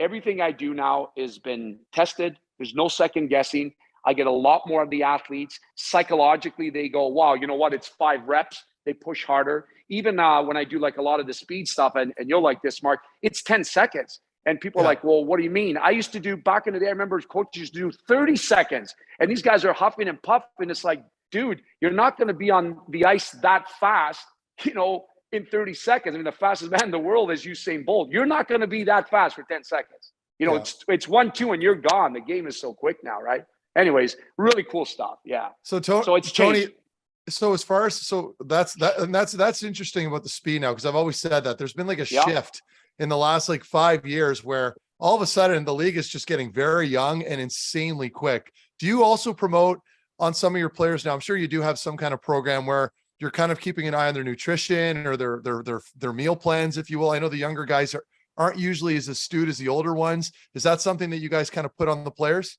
everything I do now has been tested. There's no second guessing. I get a lot more of the athletes. Psychologically, they go, wow, you know what? It's 5 reps. They push harder. Even when I do like a lot of the speed stuff, and you'll like this, Mark, it's 10 seconds. And people are like, well, what do you mean? I used to do, back in the day, I remember coaches used to do 30 seconds. And these guys are huffing and puffing. It's like, dude, you're not going to be on the ice that fast, in 30 seconds. I mean, the fastest man in the world is Usain Bolt. You're not going to be that fast for 10 seconds. It's 1-2 and you're gone. The game is so quick now, right? Anyways, really cool stuff. Yeah. So it's changed. Tony, that's interesting about the speed now, because I've always said that there's been like a shift in the last like 5 years where all of a sudden the league is just getting very young and insanely quick. Do you also promote on some of your players now? I'm sure you do have some kind of program where you're kind of keeping an eye on their nutrition or their meal plans, if you will. I know the younger guys aren't usually as astute as the older ones. Is that something that you guys kind of put on the players?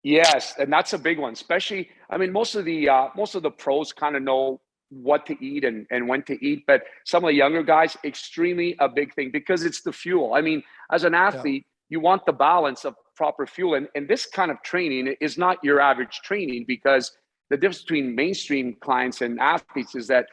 Yes, and that's a big one. Especially, I mean, most of the pros kind of know what to eat and when to eat, but some of the younger guys, extremely a big thing, because it's the fuel. I mean, as an athlete, you want the balance of proper fuel, and this kind of training is not your average training, because the difference between mainstream clients and athletes is that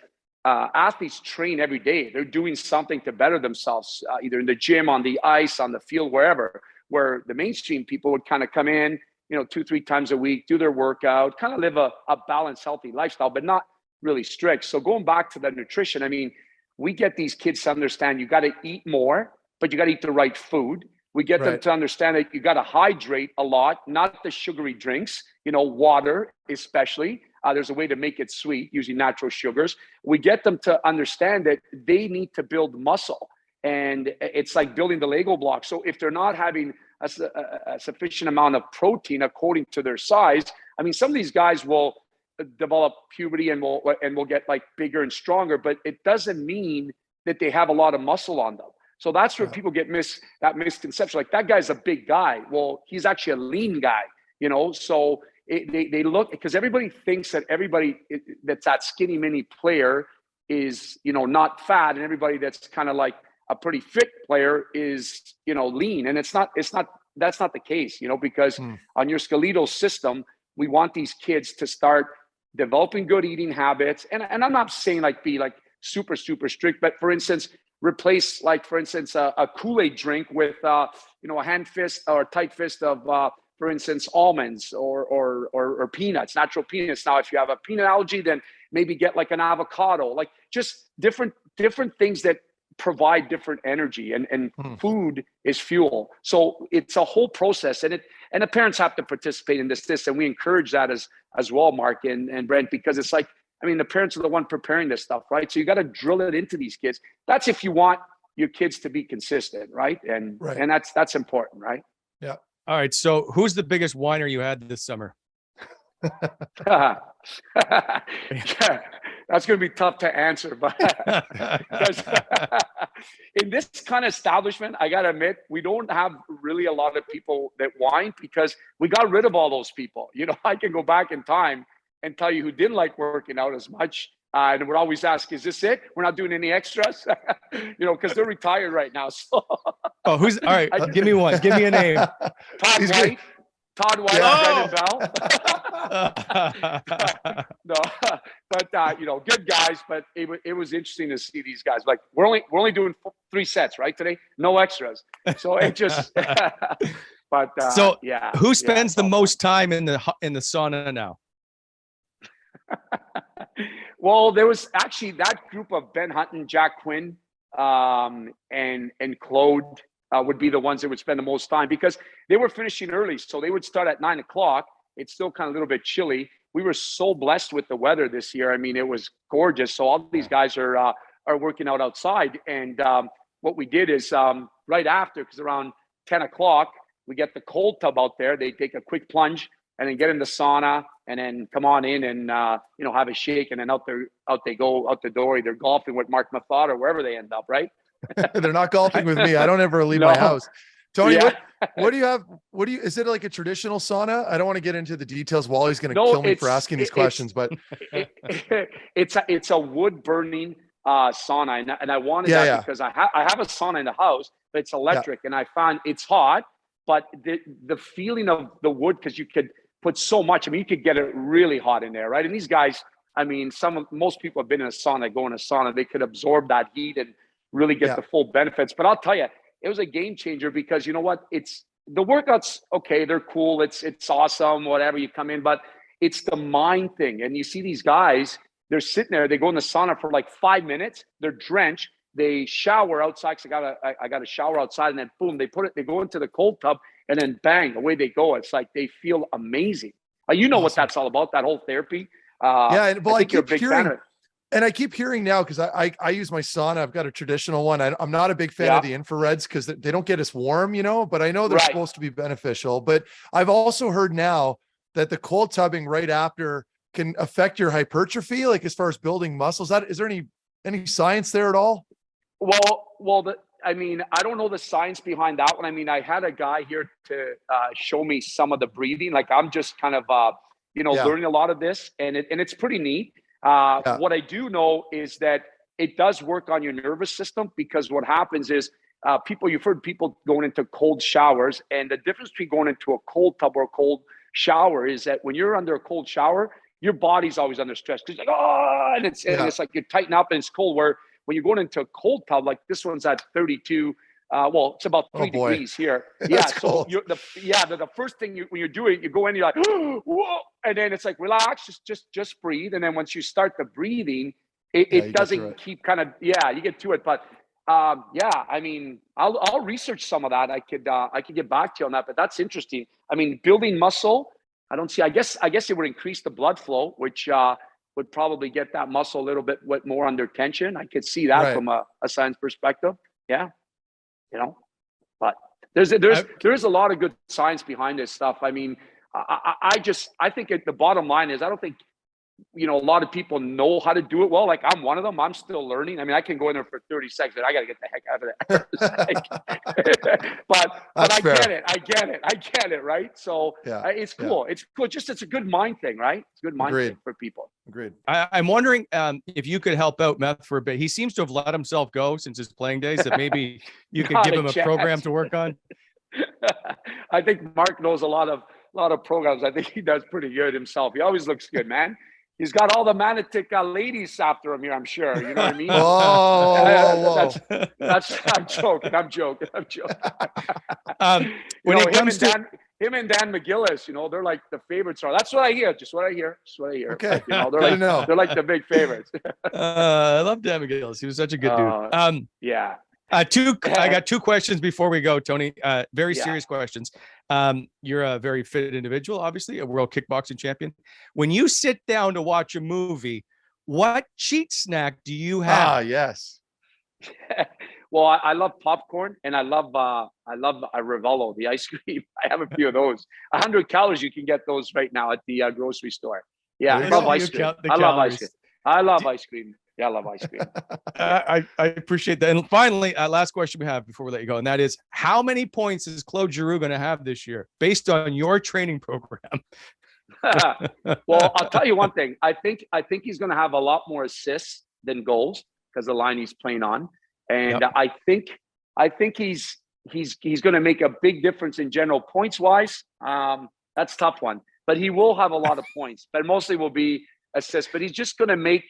athletes train every day. They're doing something to better themselves, either in the gym, on the ice, on the field, wherever. Where the mainstream people would kind of come in, 2-3 times a week, do their workout, kind of live a balanced, healthy lifestyle, but not really strict. So going back to the nutrition, I mean, we get these kids to understand you got to eat more, but you got to eat the right food. We get them to understand that you got to hydrate a lot, not the sugary drinks, water especially. There's a way to make it sweet using natural sugars. We get them to understand that they need to build muscle. And it's like building the Lego block. So if they're not having a sufficient amount of protein according to their size, I mean, some of these guys will develop puberty and will get like bigger and stronger, but it doesn't mean that they have a lot of muscle on them. So that's where people get that misconception. Like, that guy's a big guy. Well, he's actually a lean guy, So they look, because everybody thinks that everybody that's that skinny mini player is, not fat, and everybody that's kind of like a pretty fit player is, lean. And that's not the case, because on your skeletal system, we want these kids to start developing good eating habits. And I'm not saying like be like super, super strict, but for instance, replace a Kool-Aid drink with, a hand fist or a tight fist of, for instance, almonds or peanuts, natural peanuts. Now, if you have a peanut allergy, then maybe get like an avocado, like just different things that provide different energy, and food is fuel. So it's a whole process, and the parents have to participate in this, and we encourage that as well, Mark and Brent, because it's like, I mean, the parents are the one preparing this stuff, right? So you got to drill it into these kids. That's if you want your kids to be consistent, right? And that's important, right? Yeah. All right. So who's the biggest whiner you had this summer? Yeah, that's going to be tough to answer, but in this kind of establishment, I got to admit, we don't have really a lot of people that whine, because we got rid of all those people. I can go back in time and tell you who didn't like working out as much. And we're always ask, is this it? We're not doing any extras, because they're retired right now. So, who's all right? Give me one. Give me a name. Todd White, Brendan Bell. No, but good guys. But it was interesting to see these guys. Like, we're only doing 3 sets right today, no extras. So it just. But who spends the most time in the sauna now? Well, there was actually that group of Ben Hutton, Jack Quinn, and Claude would be the ones that would spend the most time, because they were finishing early. So they would start at 9:00. It's still kind of a little bit chilly. We were so blessed with the weather this year. I mean, it was gorgeous. So all these guys are working out outside. And what we did is right after, because around 10:00, we get the cold tub out there. They take a quick plunge and then get in the sauna, and then come on in and have a shake, and then out they go out the door, either golfing with Mark Methot or wherever they end up, right? They're not golfing with me. I don't ever leave my house. Tony, what do you have? Is it like a traditional sauna? I don't want to get into the details. Wally's going to kill me for asking these questions, but it's a wood burning sauna, and I wanted that because I have a sauna in the house, but it's electric, and I found it's hot, but the feeling of the wood, because you could put so much. I mean, you could get it really hot in there, right? And these guys, I mean, most people have been in a sauna, go in a sauna, they could absorb that heat and really get the full benefits. But I'll tell you, it was a game changer, because you know what? It's the workouts. Okay, they're cool. It's awesome. Whatever, you come in, but it's the mind thing. And you see these guys, they're sitting there. They go in the sauna for like 5 minutes. They're drenched. They shower outside. So I got to shower outside, and then boom, they go into the cold tub, and then bang, away they go. It's like they feel amazing. What that's all about, that whole therapy. I keep hearing, and I keep hearing now, because I use my sauna. I've got a traditional one. I'm not a big fan of the infrareds, because they don't get us warm, but I know they're supposed to be beneficial. But I've also heard now that the cold tubbing right after can affect your hypertrophy, like as far as building muscles. Is there any science there at all? Well, I don't know the science behind that one. I mean, I had a guy here to show me some of the breathing. Like, I'm just kind of, learning a lot of this, and it's pretty neat. What I do know is that it does work on your nervous system, because what happens is you've heard people going into cold showers, and the difference between going into a cold tub or a cold shower is that when you're under a cold shower, your body's always under stress, because and it's like you tighten up and it's cold, where when you're going into a cold tub, like this one's at 32, it's about 3 degrees here. That's so the first thing when you're doing, you go in, you're like, whoa, and then it's like, relax, just breathe. And then once you start the breathing, it doesn't keep kind of, you get to it. But Yeah, I mean, I'll research some of that. I could get back to you on that, but that's interesting. I mean, building muscle, I don't see. I guess it would increase the blood flow, which would probably get that muscle a little bit more under tension. I could see that Right. from a science perspective. Yeah, but there's a lot of good science behind this stuff. I mean, I think the bottom line is I don't think a lot of people know how to do it well. Like I'm one of them. I'm still learning. I mean, I can go in there for 30 seconds and I got to get the heck out of there. but I get it. I get it. Right. So it's cool. It's cool. Just, it's a good mind thing, right? It's a good mind thing for people. Agreed. I'm wondering if you could help out Meth for a bit. He seems to have let himself go since his playing days, that maybe you could give him a program to work on. I think Mark knows a lot of programs. I think he does pretty good himself. He always looks good, man. He's got all the Manatic ladies after him here, I'm sure. You know what I mean? Whoa. That's I'm joking. When it comes to him and Dan McGillis, they're like the favorites are. That's what I hear. Just what I hear. Okay. They're like the big favorites. I love Dan McGillis. He was such a good dude. Yeah. I got two questions before we go, Tony. Very serious questions. You're a very fit individual, obviously, a world kickboxing champion. When you sit down to watch a movie, what cheat snack do you have? Yes. Well, I love popcorn and I love a Rivello, the ice cream. I have a few of those. 100 calories, you can get those right now at the grocery store. Yeah, I love ice cream. I love ice cream. I love ice cream. Yeah, I love ice cream. I appreciate that. And finally, last question we have before we let you go, and that is, how many points is Claude Giroux going to have this year based on your training program? Well, I'll tell you one thing. I think he's going to have a lot more assists than goals because the line he's playing on, and I think he's going to make a big difference in general points wise. That's a tough one, but he will have a lot of points, but mostly will be assists. But he's just going to make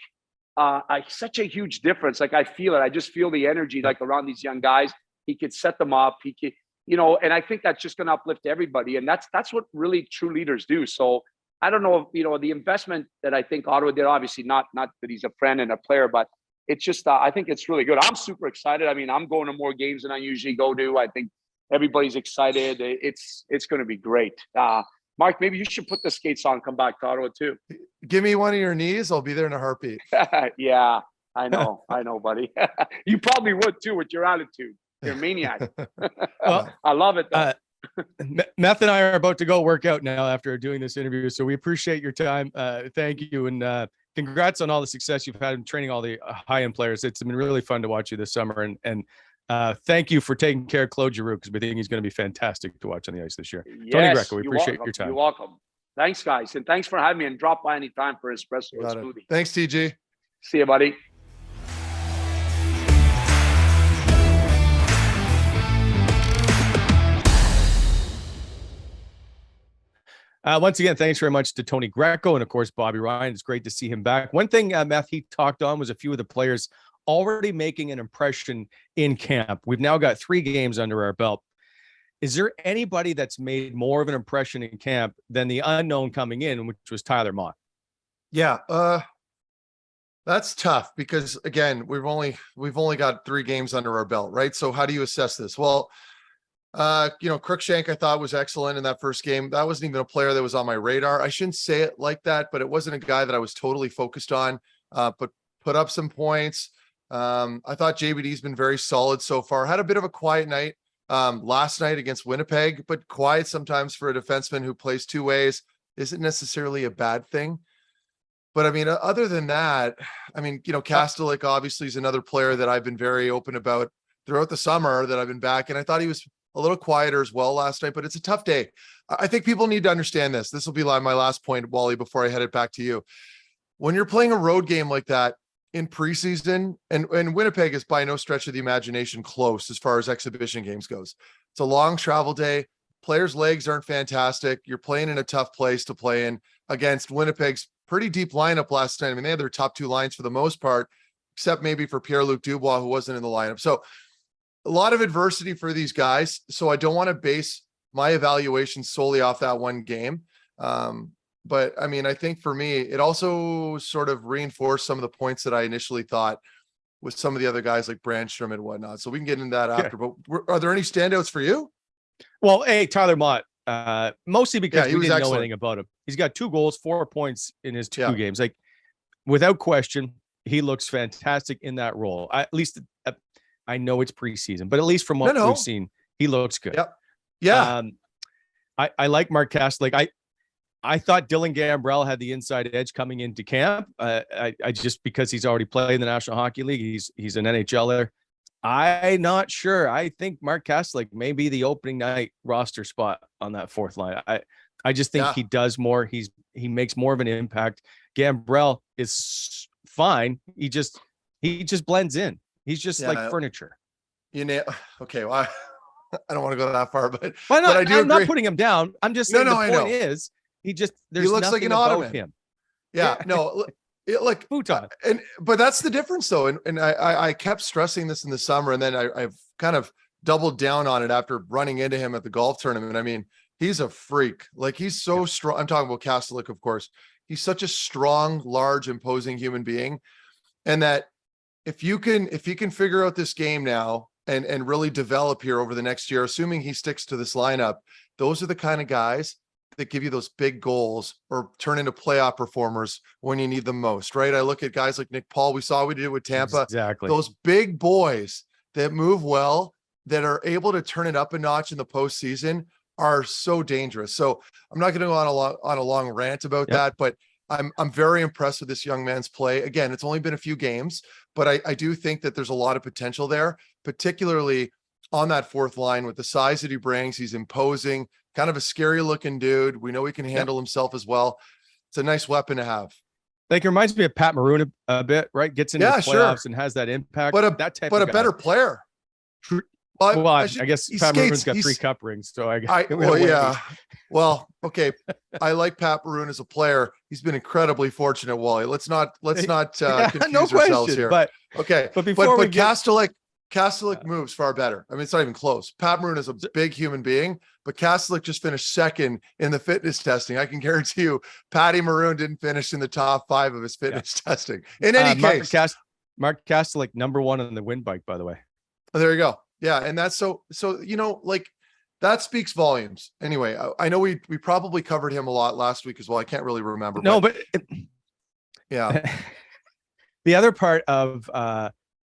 such a huge difference. Like I feel it. I just feel the energy like around these young guys. He could set them up. He could, and I think that's just going to uplift everybody. And that's what really true leaders do. So I don't know if, the investment that I think Ottawa did, obviously not that he's a friend and a player, but it's just, I think it's really good. I'm super excited. I mean, I'm going to more games than I usually go to. I think everybody's excited. It's going to be great. Mark, maybe you should put the skates on, come back to Ottawa too. Give me one of your knees. I'll be there in a heartbeat. Yeah, I know, buddy. You probably would too with your attitude. You're a maniac. Well, I love it though. Meth and I are about to go work out now after doing this interview. So we appreciate your time. Thank you. And congrats on all the success you've had in training all the high-end players. It's been really fun to watch you this summer. And thank you for taking care of Claude Giroux, because we think he's going to be fantastic to watch on the ice this year. Yes, Tony Greco, we appreciate your time. You're welcome. Thanks, guys. And thanks for having me, and drop by anytime for espresso or smoothie. Thanks, TG. See you, buddy. Once again, thanks very much to Tony Greco and, of course, Bobby Ryan. It's great to see him back. One thing, Meth, he talked on was a few of the players already making an impression in camp. We've now got 3 games under our belt. Is there anybody that's made more of an impression in camp than the unknown coming in, which was Tyler Mott? Yeah, that's tough because, again, we've only got 3 games under our belt, right? So how do you assess this? Well, Cruikshank I thought was excellent in that first game. That wasn't even a player that was on my radar. I shouldn't say it like that, but it wasn't a guy that I was totally focused on. But put up some points. I thought JBD's been very solid so far. Had a bit of a quiet night last night against Winnipeg, but quiet sometimes for a defenseman who plays 2 ways isn't necessarily a bad thing. But I mean, other than that, I mean, Kastelik obviously is another player that I've been very open about throughout the summer that I've been back. And I thought he was a little quieter as well last night, but it's a tough day. I think people need to understand this. This will be my last point, Wally, before I head it back to you. When you're playing a road game like that in preseason, and Winnipeg is by no stretch of the imagination close as far as exhibition games goes. It's a long travel day. Players' legs aren't fantastic. You're playing in a tough place to play in against Winnipeg's pretty deep lineup last night. I mean, they had their top 2 lines for the most part, except maybe for Pierre-Luc Dubois, who wasn't in the lineup. So a lot of adversity for these guys. So I don't want to base my evaluation solely off that one game. But I mean, I think for me, it also sort of reinforced some of the points that I initially thought with some of the other guys like Brandstrom and whatnot. So we can get into that after. But are there any standouts for you? Well, hey, Tyler Mott, mostly because we didn't know anything about him. He's got 2 goals, 4 points in his 2 games. Like, without question, he looks fantastic in that role. At least I know it's preseason, but at least from what we've seen, he looks good. Yep. Yeah. I like Mark Kastelik. I thought Dylan Gambrell had the inside edge coming into camp. I just because he's already played in the National Hockey League. He's an NHLer. I'm not sure. I think Mark Kastelik may be the opening night roster spot on that 4th line. I just think he does more. He makes more of an impact. Gambrell is fine. He just blends in. He's just like furniture. Okay. Well, I don't want to go that far, but I'm agree. not putting him down. I'm just saying the point is he looks like an ottoman. Him. Yeah. No. Like futon. But that's the difference though. And I kept stressing this in the summer, and then I've kind of doubled down on it after running into him at the golf tournament. I mean, he's a freak. Like, he's so strong. I'm talking about Kastelik, of course. He's such a strong, large, imposing human being. And that if he can figure out this game now and really develop here over the next year, assuming he sticks to this lineup, those are the kind of guys that give you those big goals or turn into playoff performers when you need them most, right? I look at guys like Nick Paul. We saw we did it with Tampa. Exactly. Those big boys that move well, that are able to turn it up a notch in the postseason, are so dangerous. So I'm not going to go on a long rant about that, but I'm very impressed with this young man's play. Again, it's only been a few games, but I do think that there's a lot of potential there, particularly on that 4th line with the size that he brings. He's imposing, kind of a scary looking dude. We know he can handle himself as well. It's a nice weapon to have. Like, it reminds me of Pat Maroon a bit, right? Gets into the playoffs and has that impact. But a better player. Well, I guess Pat Maroon's got 3 cup rings, so I guess. Well, okay. I like Pat Maroon as a player. He's been incredibly fortunate, Wally. Let's not confuse ourselves here. But Kastelik moves far better. I mean, it's not even close. Pat Maroon is a big human being, but Kastelik just finished 2nd in the fitness testing. I can guarantee you, Patty Maroon didn't finish in the top 5 of his fitness testing. In any case, Mark Kastelik, number 1 on the win bike, by the way. Oh, there you go. Yeah, and that's so like, that speaks volumes. Anyway, I know we probably covered him a lot last week as well. I can't really remember. But yeah. The other part of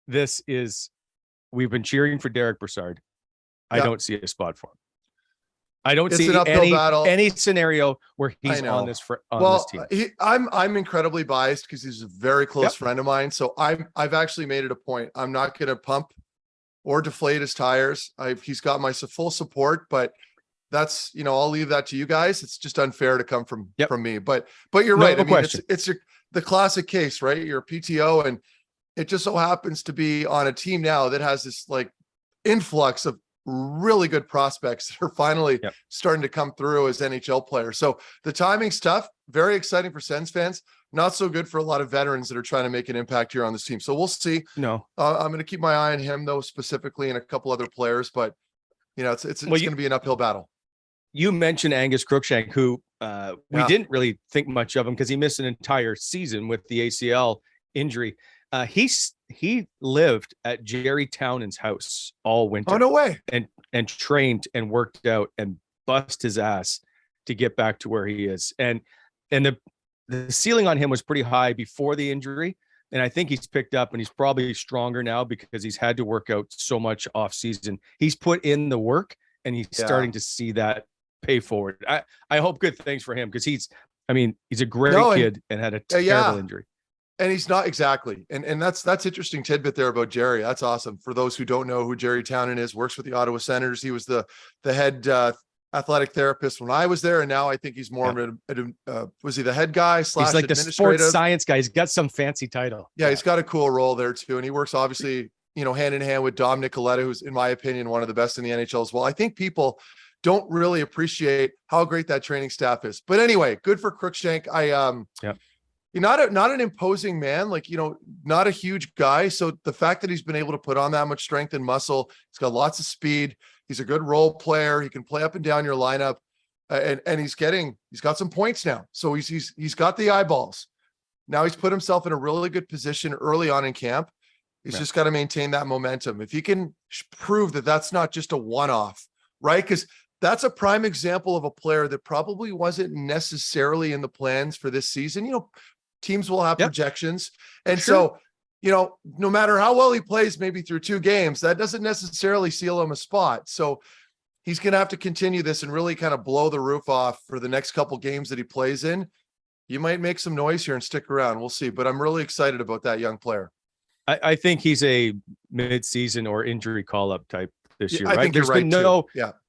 this is we've been cheering for Derek Brassard. I don't see a spot for him. I don't see any scenario where he's on this team. I'm incredibly biased because he's a very close friend of mine. So I've actually made it a point. I'm not going to pump or deflate his tires. He's got my full support, but that's, I'll leave that to you guys. It's just unfair to come from me, but you're right. I mean, it's the classic case, right? You're a PTO, and it just so happens to be on a team now that has this like influx of really good prospects that are finally starting to come through as NHL players. So the timing's tough, very exciting for Sens fans. Not so good for a lot of veterans that are trying to make an impact here on this team. So we'll see. I'm going to keep my eye on him though, specifically, and a couple other players, but it's going to be an uphill battle. You mentioned Angus Crookshank, who we didn't really think much of him because he missed an entire season with the ACL injury. He lived at Jerry Townend's house all winter. Oh, no way. And trained and worked out and bust his ass to get back to where he is. And the ceiling on him was pretty high before the injury. And I think he's picked up, and he's probably stronger now because he's had to work out so much off season. He's put in the work, and he's starting to see that pay forward. I hope good things for him because he's a great kid and had a terrible injury. And he's not exactly. And that's interesting tidbit there about Jerry. That's awesome. For those who don't know who Jerry Townend is, works with the Ottawa Senators. He was the head athletic therapist when I was there. And now I think he's more of was he the head guy / he's like the sports science guy. He's got some fancy title. Yeah, he's got a cool role there too. And he works obviously, hand in hand with Dom Nicoletta, who's in my opinion, one of the best in the NHL as well. I think people don't really appreciate how great that training staff is. But anyway, good for Crookshank. You're not an imposing man, not a huge guy. So the fact that he's been able to put on that much strength and muscle, he's got lots of speed. He's a good role player. He can play up and down your lineup, and he's got some points now. So he's got the eyeballs. Now he's put himself in a really good position early on in camp. He's just got to maintain that momentum. If he can prove that that's not just a one-off, right? Because that's a prime example of a player that probably wasn't necessarily in the plans for this season. You know, teams will have projections. And so, you know, no matter how well he plays, maybe through 2 games, that doesn't necessarily seal him a spot. So he's going to have to continue this and really kind of blow the roof off for the next couple games that he plays in. You might make some noise here and stick around. We'll see. But I'm really excited about that young player. I think he's a mid-season or injury call-up type this year, I right? think there's been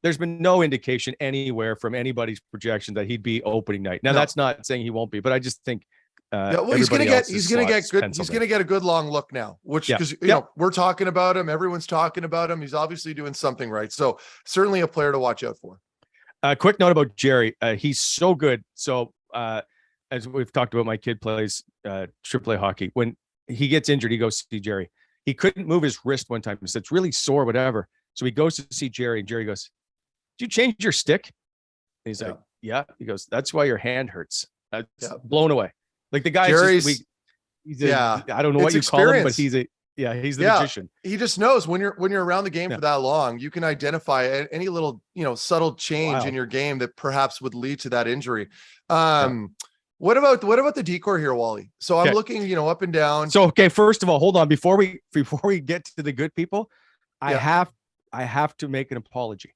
there's been no indication anywhere from anybody's projection that he'd be opening night. Now that's not saying he won't be, but I just think he's going to get a good long look now, which because you know we're talking about him, everyone's talking about him. He's obviously doing something right. So certainly a player to watch out for. Quick note about Jerry. He's so good. So as we've talked about, my kid plays AAA hockey. When he gets injured, he goes to see Jerry. He couldn't move his wrist one time. He said it's really sore, whatever. So he goes to see Jerry, and Jerry goes, "Did you change your stick?" And he's like, "Yeah." He goes, "That's why your hand hurts." That's blown away. Like the guy, I don't know what you call him, but he's the magician. He just knows when you're around the game for that long, you can identify any little, you know, subtle change in your game that perhaps would lead to that injury. What about the decor here, Wally? So I'm looking, you know, up and down. So, okay, first of all, hold on. Before we get to the good people, I have to make an apology.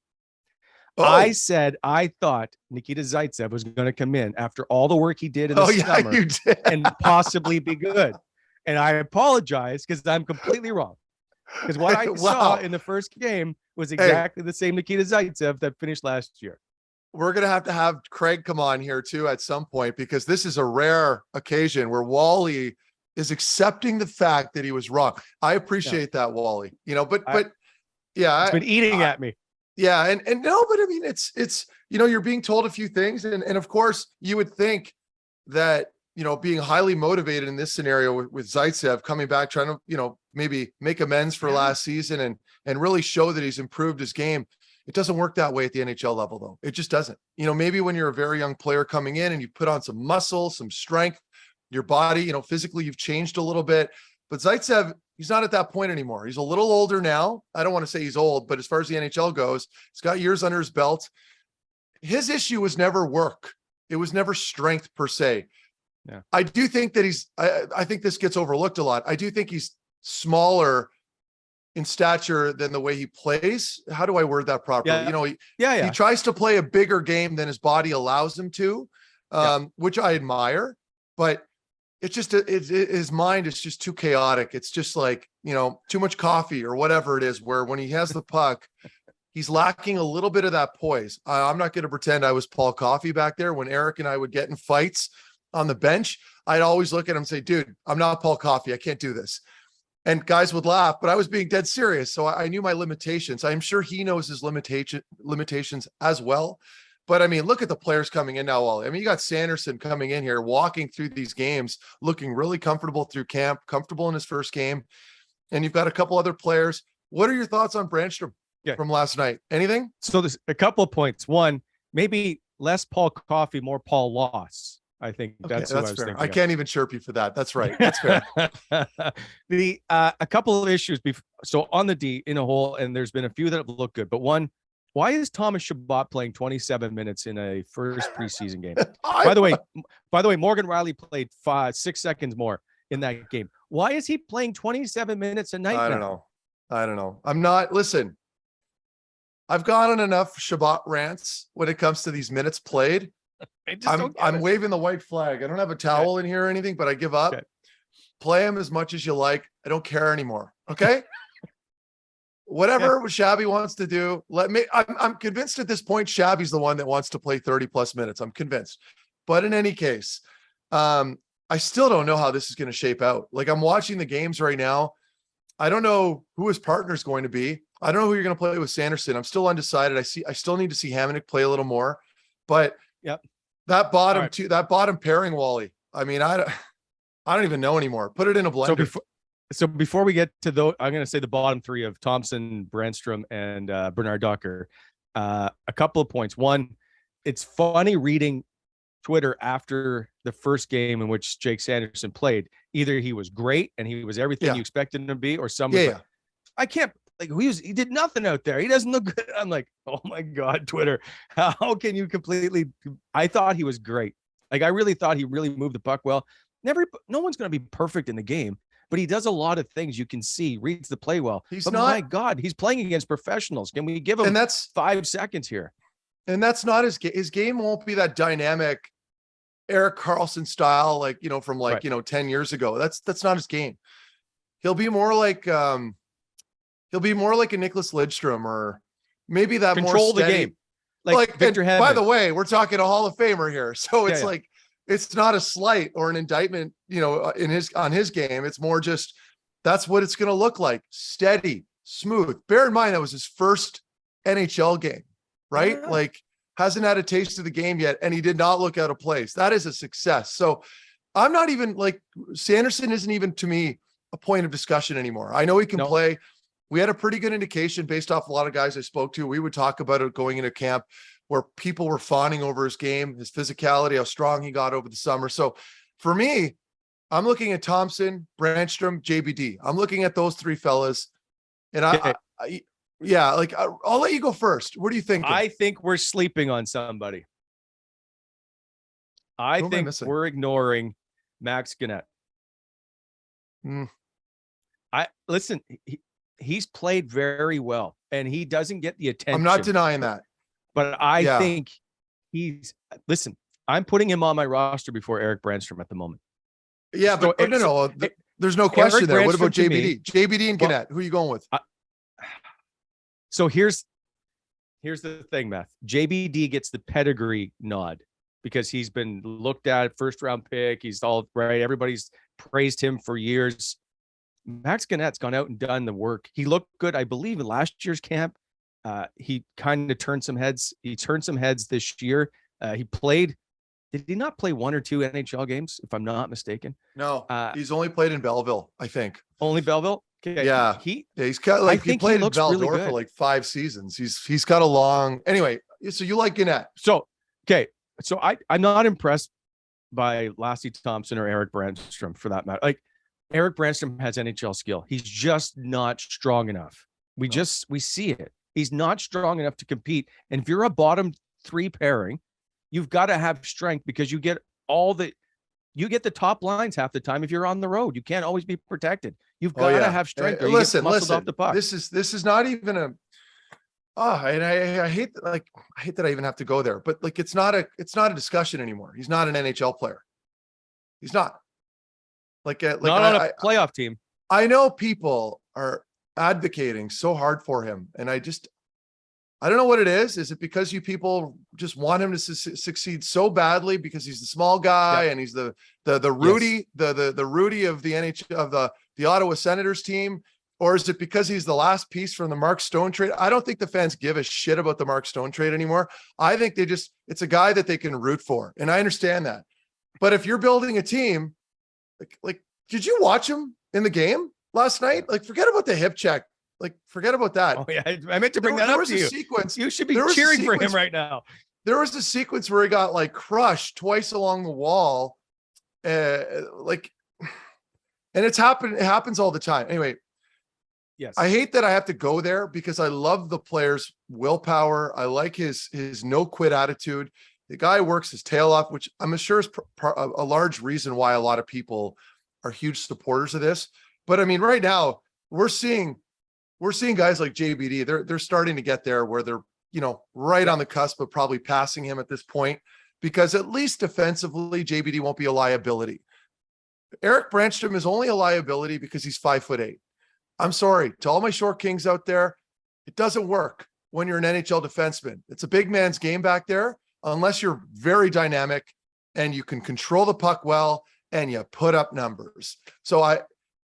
I said I thought Nikita Zaitsev was going to come in after all the work he did in the summer you did. and possibly be good. And I apologize because I'm completely wrong. Because what I saw in the first game was exactly the same Nikita Zaitsev that finished last year. We're going to have Craig come on here too at some point, because this is a rare occasion where Wally is accepting the fact that he was wrong. I appreciate that, Wally, you know, but it's been eating at me. Yeah. And no, but I mean, it's, you know, you're being told a few things. And of course you would think that, you know, being highly motivated in this scenario with Zaitsev coming back, trying to, you know, maybe make amends for last season and really show that he's improved his game. It doesn't work that way at the NHL level, though. It just doesn't. You know, maybe when you're a very young player coming in and you put on some muscle, some strength, your body, you know, physically you've changed a little bit. But Zaitsev, he's not at that point anymore. He's a little older now. I don't want to say he's old, but as far as the NHL goes, he's got years under his belt. His issue was never work. It was never strength per se. Yeah. I do think that I think this gets overlooked a lot. I do think he's smaller in stature than the way he plays. How do I word that properly? You know, he tries to play a bigger game than his body allows him to, which I admire, but it's just, his mind is just too chaotic. It's just like, you know, too much coffee or whatever it is, where when he has the puck, he's lacking a little bit of that poise. I'm not going to pretend I was Paul Coffey back there. When Eric and I would get in fights on the bench, I'd always look at him and say, dude, I'm not Paul Coffey. I can't do this. And guys would laugh, but I was being dead serious. So I knew my limitations. I'm sure he knows his limitations as well. But I mean, look at the players coming in now, Wally. I mean, you got Sanderson coming in here, walking through these games, looking really comfortable through camp, comfortable in his first game. And you've got a couple other players. What are your thoughts on Brandstrom from last night? Anything? So there's a couple of points. One, maybe less Paul Coffey, more Paul Loss. I think that's what I was fair. thinking. I can't even chirp you for that. That's right. That's fair. A couple of issues. So on the D in a whole, and there's been a few that have looked good, but one, why is Thomas Chabot playing 27 minutes in a first preseason game? By the way, Morgan Riley played 6 seconds more in that game. Why is he playing 27 minutes a night? I don't know. I'm not, listen, I've gone on enough Chabot rants when it comes to these minutes played. I'm waving the white flag. I don't have a towel in here or anything, but I give up. Play him as much as you like. I don't care anymore. Okay. Whatever Shabby wants to do, I'm convinced at this point, Shabby's the one that wants to play 30 plus minutes. I'm convinced. But in any case, I still don't know how this is going to shape out. Like, I'm watching the games right now. I don't know who his partner is going to be. I don't know who you're going to play with Sanderson. I'm still undecided. I still need to see Hamonic play a little more, but that bottom pairing, Wally. I mean, I don't even know anymore. Put it in a blender. So before we get to I'm going to say the bottom three of Thompson, Brandstrom, and Bernard Docker. A couple of points. One, it's funny reading Twitter after the first game in which Jake Sanderson played. Either he was great and he was everything you expected him to be, or someone like, I can't, like, he did nothing out there. He doesn't look good. I'm like, oh my God, Twitter, how can you completely? I thought he was great. Like, I really thought he really moved the puck well. No one's going to be perfect in the game, but he does a lot of things you can see, reads the play well. My God, he's playing against professionals. Can we give him 5 seconds here? And that's not his game. His game won't be that dynamic Erik Karlsson style, like, from 10 years ago. That's not his game. He'll be more like a Nicholas Lidstrom, or maybe that control more steady, the game. Like Victor Hedman. By the way, we're talking a Hall of Famer here. So it's like, it's not a slight or an indictment, on his game. It's more just, that's what it's going to look like. Steady, smooth. Bear in mind, that was his first NHL game, right? Yeah. Like, hasn't had a taste of the game yet, and he did not look out of place. That is a success. So I'm not even like, Sanderson isn't even, to me, a point of discussion anymore. I know he can play. We had a pretty good indication based off a lot of guys I spoke to. We would talk about it going into camp, where people were fawning over his game, his physicality, how strong he got over the summer. So for me, I'm looking at Thompson, Brandstrom, JBD. I'm looking at those three fellas. And I'll let you go first. What do you think? I think we're sleeping on somebody. I think we're ignoring Max Gannett. He's played very well, and he doesn't get the attention. I'm not denying that. But I think I'm putting him on my roster before Erik Brandstrom at the moment. Yeah, but there's no question there. What about JBD? JBD and Gannett, who are you going with? So here's the thing, Meth. JBD gets the pedigree nod because he's been looked at, first round pick. He's all right. Everybody's praised him for years. Max Gannett's gone out and done the work. He looked good, I believe, in last year's camp. He kind of turned some heads. He turned some heads this year. He played. Did he not play 1 or 2 NHL games, if I'm not mistaken? No, he's only played in Belleville, I think. Only Belleville? Okay. Yeah. He's got he played in Belleville really for like 5 seasons. He's got a long. Anyway, so you like Gannett? So I'm not impressed by Lassie Thompson or Erik Brandstrom for that matter. Like, Erik Brandstrom has NHL skill. He's just not strong enough. We see it. He's not strong enough to compete. And if you're a bottom 3 pairing, you've got to have strength, because you get the top lines half the time if you're on the road. You can't always be protected. You've got to have strength. Listen, off the puck. This is not even a. And I hate that I even have to go there, but like, it's not a discussion anymore. He's not an NHL player. He's not. Not on a playoff team. I know people are advocating so hard for him, and I don't know what it is. Is it because you people just want him to succeed so badly because he's the small guy and he's the Rudy, the Rudy of the NHL, of the Ottawa Senators team, or is it because he's the last piece from the Mark Stone trade? I don't think the fans give a shit about the Mark Stone trade anymore. I think it's a guy that they can root for, and I understand that. But if you're building a team, like, did you watch him in the game last night? Like, forget about the hip check. Like, forget about that. Oh yeah, I meant to bring that up to you. Sequence. You should be cheering for him right now. There was a sequence where he got like crushed twice along the wall, and it's happened. It happens all the time. Anyway, yes, I hate that I have to go there because I love the player's willpower. I like his no quit attitude. The guy works his tail off, which I'm sure is a large reason why a lot of people are huge supporters of this. But I mean, right now we're seeing guys like JBD. They're starting to get there where they're, right on the cusp of probably passing him at this point, because at least defensively, JBD won't be a liability. Erik Brandstrom is only a liability because he's 5'8". I'm sorry to all my short kings out there. It doesn't work when you're an NHL defenseman. It's a big man's game back there, unless you're very dynamic and you can control the puck well and you put up numbers. So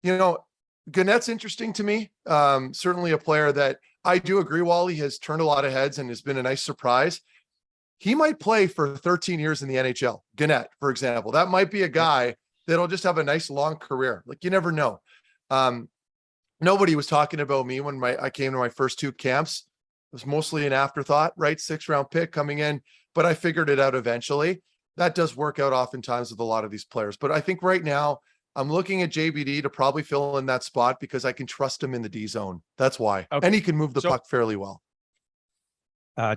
Gannett's interesting to me. Certainly a player that I do agree, Wally, has turned a lot of heads and has been a nice surprise. He might play for 13 years in the NHL. Gannett, for example, that might be a guy that'll just have a nice long career. Like, you never know. Nobody was talking about me when I came to my first 2 camps. It was mostly an afterthought, right? 6th round pick coming in, but I figured it out eventually. that does work out oftentimes with a lot of these players. But I think right now I'm looking at JBD to probably fill in that spot because I can trust him in the D zone. That's why. Okay. And he can move the puck fairly well.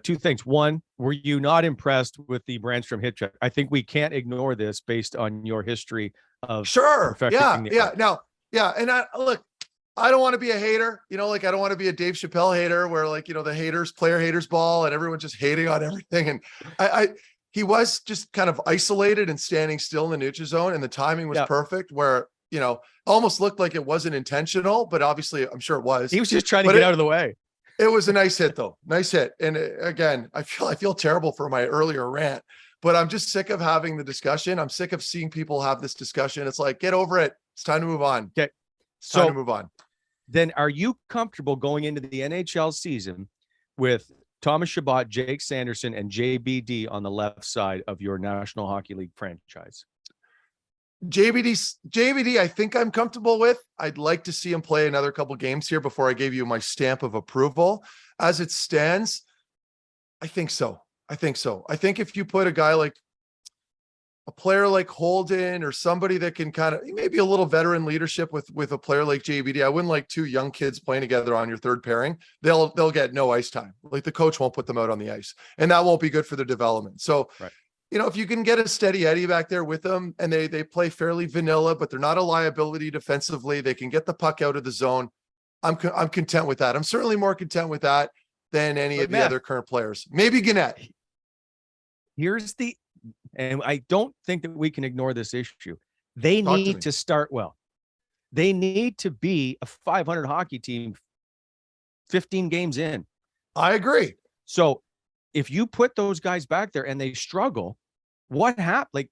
Two things. One, were you not impressed with the Brandstrom hit check? I think we can't ignore this based on your history of perfecting the art. Now, and look, I don't want to be a hater, I don't want to be a Dave Chappelle hater where the player haters ball and everyone's just hating on everything. And he was just kind of isolated and standing still in the neutral zone, and the timing was perfect where, almost looked like it wasn't intentional, but obviously I'm sure it was. He was just trying to get out of the way. It was a nice hit though. Nice hit. And again, I feel terrible for my earlier rant, but I'm just sick of having the discussion. I'm sick of seeing people have this discussion. It's like, get over it. It's time to move on. Okay. It's time to move on. Then are you comfortable going into the NHL season with Thomas Chabot, Jake Sanderson, and JBD on the left side of your National Hockey League franchise? JBD, I think I'm comfortable with. I'd like to see him play another couple games here before I gave you my stamp of approval. As it stands, I think so. I think if you put a player like Holden or somebody that can kind of maybe a little veteran leadership with a player like JBD, I wouldn't like two young kids playing together on your third pairing. They'll get no ice time. Like the coach won't put them out on the ice, and that won't be good for their development. So, right. If you can get a steady Eddie back there with them and they play fairly vanilla, but they're not a liability defensively, they can get the puck out of the zone. I'm content with that. I'm certainly more content with that than any of the other current players. Maybe Gannett. And I don't think that we can ignore this issue. They need to start well. They need to be a 500 hockey team 15 games in. I agree. So if you put those guys back there and they struggle, what happened?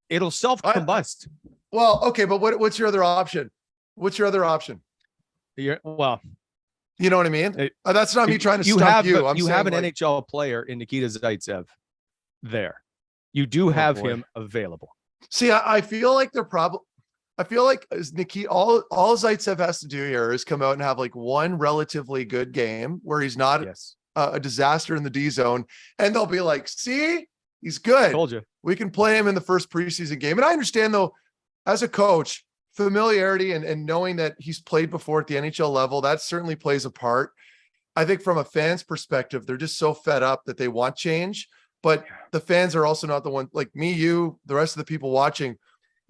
It'll self-combust. Well, okay, but what's your other option? What's your other option? You know what I mean? That's not me trying to stump you. You have an NHL player in Nikita Zaitsev there. You do have him available. See, I feel like Nikita, all Zaitsev has to do here is come out and have one relatively good game where he's not a disaster in the D zone, and they'll be like, see, he's good. I told you. We can play him in the first preseason game. And I understand though, as a coach, familiarity and knowing that he's played before at the NHL level, that certainly plays a part. I think from a fan's perspective, they're just so fed up that they want change, but the fans are also not the one, like me, you, the rest of the people watching,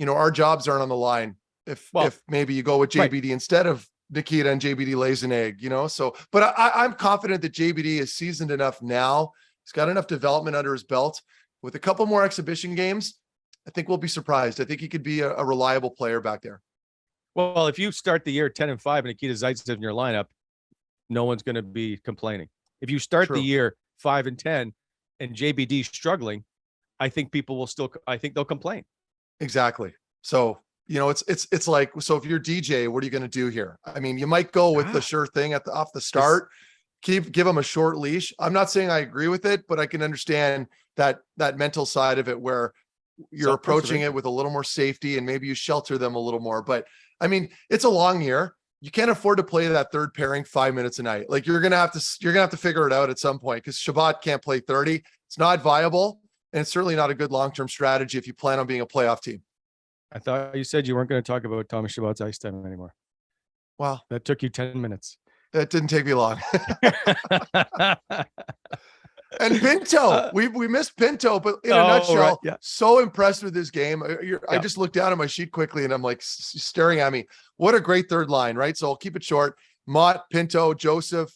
our jobs aren't on the line. If maybe you go with JBD instead of Nikita and JBD lays an egg, so, but I'm confident that JBD is seasoned enough now. He's got enough development under his belt. With a couple more exhibition games, I think we'll be surprised. I think he could be a reliable player back there. Well, if you start the year 10-5 and Nikita Zaitsev in your lineup, no one's going to be complaining. If you start the year 5-10 and JBD struggling, I think people will they'll complain. Exactly. So, it's like, so if you're DJ, what are you going to do here? I mean, you might go with the sure thing off the start, give them a short leash. I'm not saying I agree with it, but I can understand that mental side of it where you're approaching it with a little more safety and maybe you shelter them a little more. But I mean, it's a long year. You can't afford to play that third pairing 5 minutes a night. Like you're going to have to figure it out at some point because Chabot can't play 30. It's not viable. And it's certainly not a good long-term strategy if you plan on being a playoff team. I thought you said you weren't going to talk about Thomas Chabot's ice time anymore. Wow. That took you 10 minutes. That didn't take me long. And Pinto, we missed Pinto, but in a nutshell, so impressed with his game. I just looked down at my sheet quickly and I'm like staring at me. What a great third line, right? So I'll keep it short. Mott, Pinto, Joseph.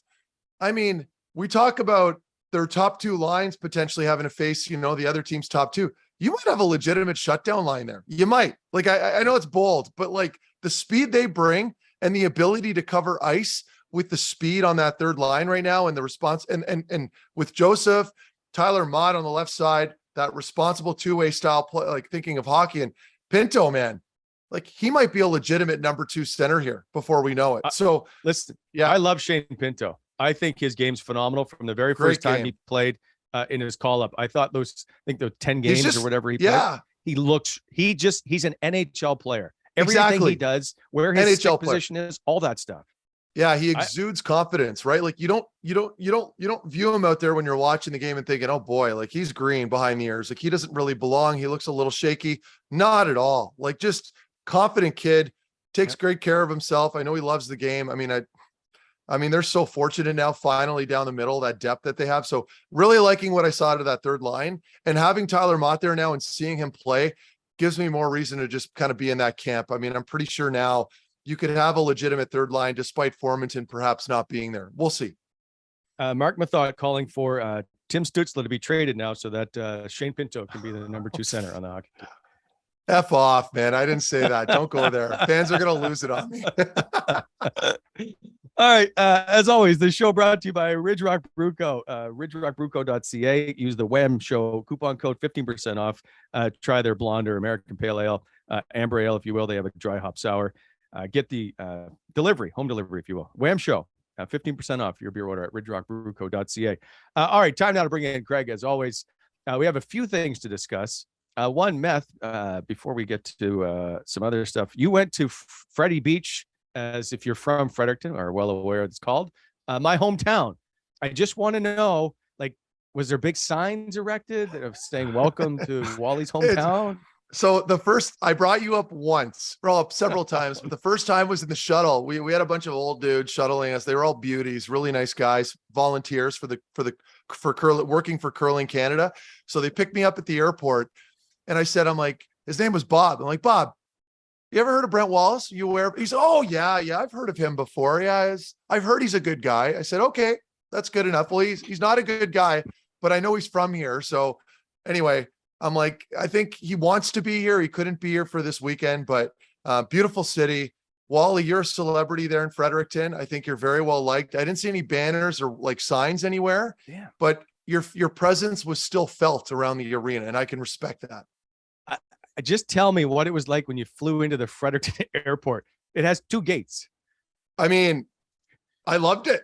I mean, we talk about their top two lines potentially having to face, the other team's top two. You might have a legitimate shutdown line there. You might. Like, I know it's bold, but like the speed they bring and the ability to cover ice with the speed on that third line right now and the response and with Joseph, Tyler Mott on the left side, that responsible two-way style play, like thinking of hockey, and Pinto, man, like he might be a legitimate number 2 center here before we know it. So listen, I love Shane Pinto. I think his game's phenomenal from the very first time he played in his call-up. I thought the 10 games or whatever he played, he's an NHL player. Everything he does, where his position is, all that stuff. Yeah, he exudes confidence, right? Like you don't view him out there when you're watching the game and thinking, oh boy, like he's green behind the ears. Like he doesn't really belong. He looks a little shaky. Not at all. Like just confident kid, takes great care of himself. I know he loves the game. I mean, they're so fortunate now, finally down the middle, that depth that they have. So really liking what I saw out of that third line, and having Tyler Mott there now and seeing him play gives me more reason to just kind of be in that camp. I mean, I'm pretty sure now you could have a legitimate third line despite Formanton perhaps not being there. We'll see. Mark Methot calling for Tim Stützle to be traded now so that Shane Pinto can be the number 2 center on the hockey team. F off, man. I didn't say that. Don't go there. Fans are going to lose it on me. All right. As always, the show brought to you by Ridge Rock Brew Co. ridgerockbrewco.ca. Use the WHAM show coupon code 15% off. Try their blonde or American pale ale, amber ale, if you will. They have a dry hop sour. Get the delivery, home delivery, if you will. WHAM show, 15% off your beer order at ridgerockbrewco.ca. All right. Time now to bring in Greg. As always, we have a few things to discuss. One, Meth, before we get to some other stuff, you went to Freddie Beach, as if you're from Fredericton or well aware it's called, my hometown. I just want to know, like, was there big signs erected of saying welcome to Wally's hometown? So I brought you up once, or up several times, but the first time was in the shuttle. We had a bunch of old dudes shuttling us. They were all beauties, really nice guys, volunteers for working for Curling Canada. So they picked me up at the airport, and I said, I'm like, his name was Bob. I'm like, Bob, you ever heard of Brent Wallace? You aware? He's, oh yeah, I've heard of him before. Yeah, I've heard he's a good guy. I said, okay, that's good enough. Well, he's not a good guy, but I know he's from here. So anyway, I'm like, I think he wants to be here. He couldn't be here for this weekend, but beautiful city. Wally, you're a celebrity there in Fredericton. I think you're very well liked. I didn't see any banners or like signs anywhere. Yeah, but your presence was still felt around the arena, and I can respect that. Just tell me what it was like when you flew into the Fredericton airport. It has 2 gates. I mean, I loved it.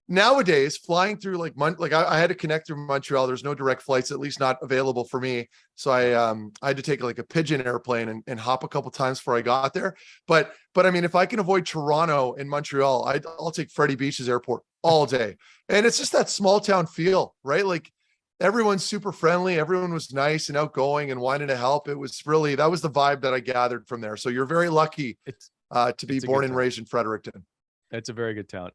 Nowadays flying through I had to connect through Montreal. There's no direct flights, at least not available for me. So I had to take like a pigeon airplane and hop a couple times before I got there. But I mean, if I can avoid Toronto and Montreal, I'll take Freddie Beach's airport all day. And it's just that small town feel, right? Like everyone's super friendly. Everyone was nice and outgoing and wanted to help. It was really, that was the vibe that I gathered from there. So you're very lucky to be born and raised in Fredericton. It's a very good town.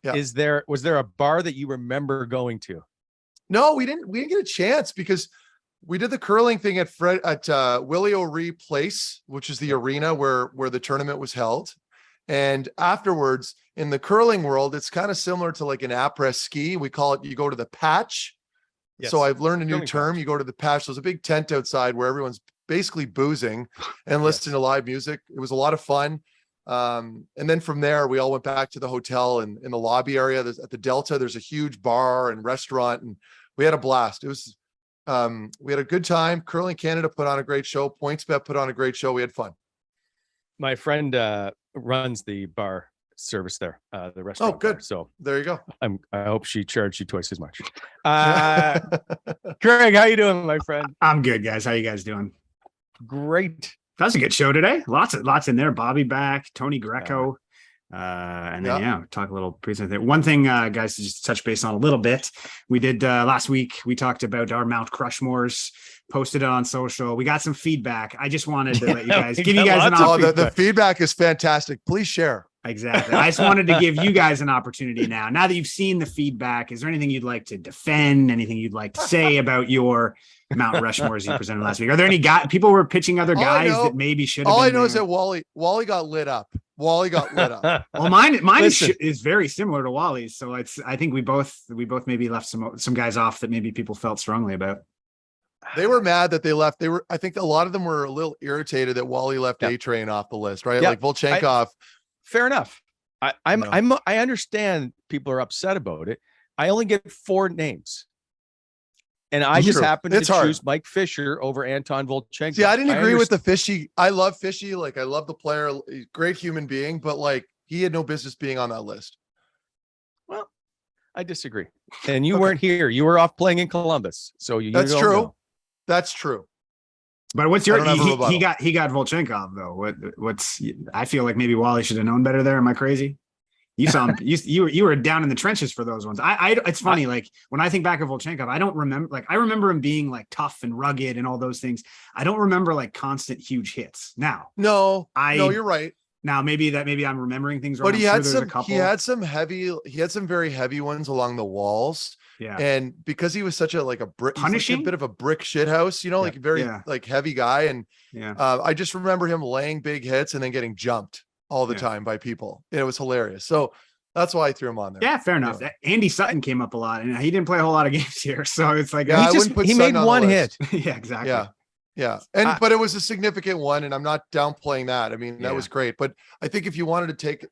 Yeah. Was there a bar that you remember going to? No, we didn't get a chance because we did the curling thing at Willie O'Ree Place, which is the arena where the tournament was held. And afterwards in the curling world, it's kind of similar to like an après-ski. We call it, you go to the patch. Yes. So I've learned a new term. Patch. You go to the patch. There's a big tent outside where everyone's basically boozing and listening to live music. It was a lot of fun. And then from there, we all went back to the hotel and in the lobby area. At the Delta, there's a huge bar and restaurant, and we had a blast. It was, we had a good time. Curling Canada put on a great show. PointsBet put on a great show. We had fun. My friend runs the bar service there, the restaurant. Oh, good. Bar. So there you go. I hope she charged you twice as much. Craig, how you doing, my friend? I'm good, guys. How you guys doing? Great. That was a good show today. Lots in there. Bobby back, Tony Greco. And then talk a little presentation. One thing, guys, to just touch base on a little bit. We did last week. We talked about our Mount Crushmores, posted it on social. We got some feedback. I just wanted to let you guys give you guys an opportunity. The feedback is fantastic. Please share. Exactly. I just wanted to give you guys an opportunity now. Now that you've seen the feedback, is there anything you'd like to defend? Anything you'd like to say about your Mount Rushmores you presented last week? Are there any people were pitching other guys that maybe should have all been I know there? Is that Wally got lit up. Wally got lit up. Well, mine is very similar to Wally's. So I think we both maybe left some guys off that maybe people felt strongly about. They were mad that they left. I think a lot of them were a little irritated that Wally left A-Train off the list, right? Like Volchenkov. Fair enough. I understand people are upset about it. I only get 4 names. And I just happened to choose Mike Fisher over Anton Volchenkov. See, I didn't agree with the Fishy. I love Fishy. Like, I love the player. He's a great human being, but like, he had no business being on that list. Well, I disagree. And you weren't here. You were off playing in Columbus. So That's true. Know. That's true. But what's your I don't have a he rebuttal. got Volchenkov though. What's I feel like maybe Wally should have known better there. Am I crazy? You saw him. You were down in the trenches for those ones. It's funny. Like when I think back of Volchenkov, I don't remember. Like I remember him being like tough and rugged and all those things. I don't remember like constant huge hits. Now, No, you're right. Now maybe I'm remembering things wrong. But he had some very heavy ones along the walls. Yeah. And because he was such a brick, punishing, like a bit of a brick shit house, like very like heavy guy. And I just remember him laying big hits and then getting jumped all the time by people. And it was hilarious. So that's why I threw him on there. Yeah, fair enough. Andy Sutton came up a lot and he didn't play a whole lot of games here. So it's like he made one hit. Yeah, exactly. Yeah. But it was a significant one, and I'm not downplaying that. I mean, that was great. But I think if you wanted to take,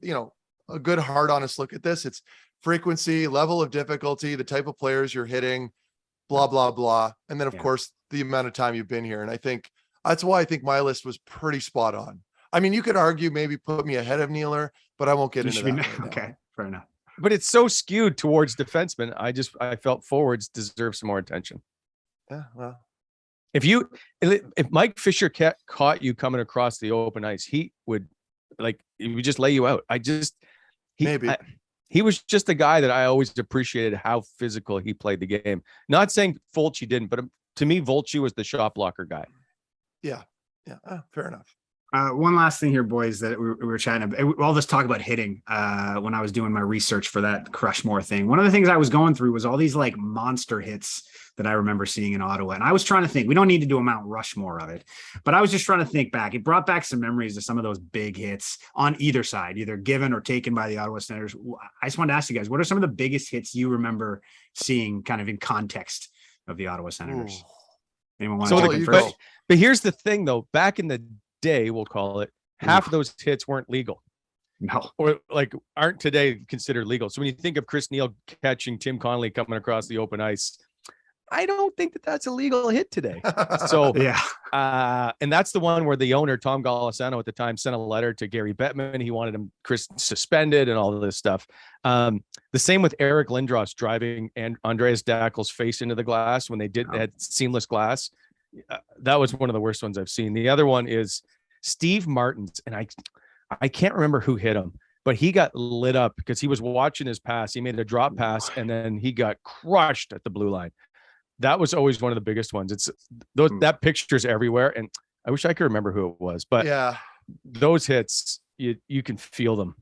a good hard, honest look at this, it's frequency, level of difficulty, the type of players you're hitting, blah, blah, blah. And then of course the amount of time you've been here. And I think that's why I think my list was pretty spot on. I mean, you could argue maybe put me ahead of Nealer, but I won't get into that. Okay, fair enough. But it's so skewed towards defensemen. I felt forwards deserve some more attention. Yeah, well. If Mike Fisher caught you coming across the open ice, he would just lay you out. He was just a guy that I always appreciated how physical he played the game. Not saying Fulci didn't, but to me, Fulci was the shot blocker guy. Yeah. Fair enough. One last thing here, boys, that we were chatting about. All this talk about hitting when I was doing my research for that Crushmore thing. One of the things I was going through was all these like monster hits that I remember seeing in Ottawa. And I was trying to think, we don't need to do a Mount Rushmore of it, but I was just trying to think back. It brought back some memories of some of those big hits on either side, either given or taken by the Ottawa Senators. I just wanted to ask you guys, what are some of the biggest hits you remember seeing kind of in context of the Ottawa Senators? Ooh. Anyone want to take it first? But here's the thing though, back in the day, we'll call it, half of those hits weren't legal. No. Or aren't today considered legal. So when you think of Chris Neal catching Tim Connolly coming across the open ice, I don't think that that's a legal hit today. So and that's the one where the owner, Tom Golisano at the time, sent a letter to Gary Bettman. He wanted Chris suspended and all of this stuff. The same with Eric Lindros driving and Andreas Dackel's face into the glass when they had seamless glass. That was one of the worst ones I've seen. The other one is Steve Martin's, and I can't remember who hit him, but he got lit up because he was watching his pass. He made a drop pass, and then he got crushed at the blue line. That was always one of the biggest ones. It's that picture's everywhere, and I wish I could remember who it was, but those hits, you can feel them.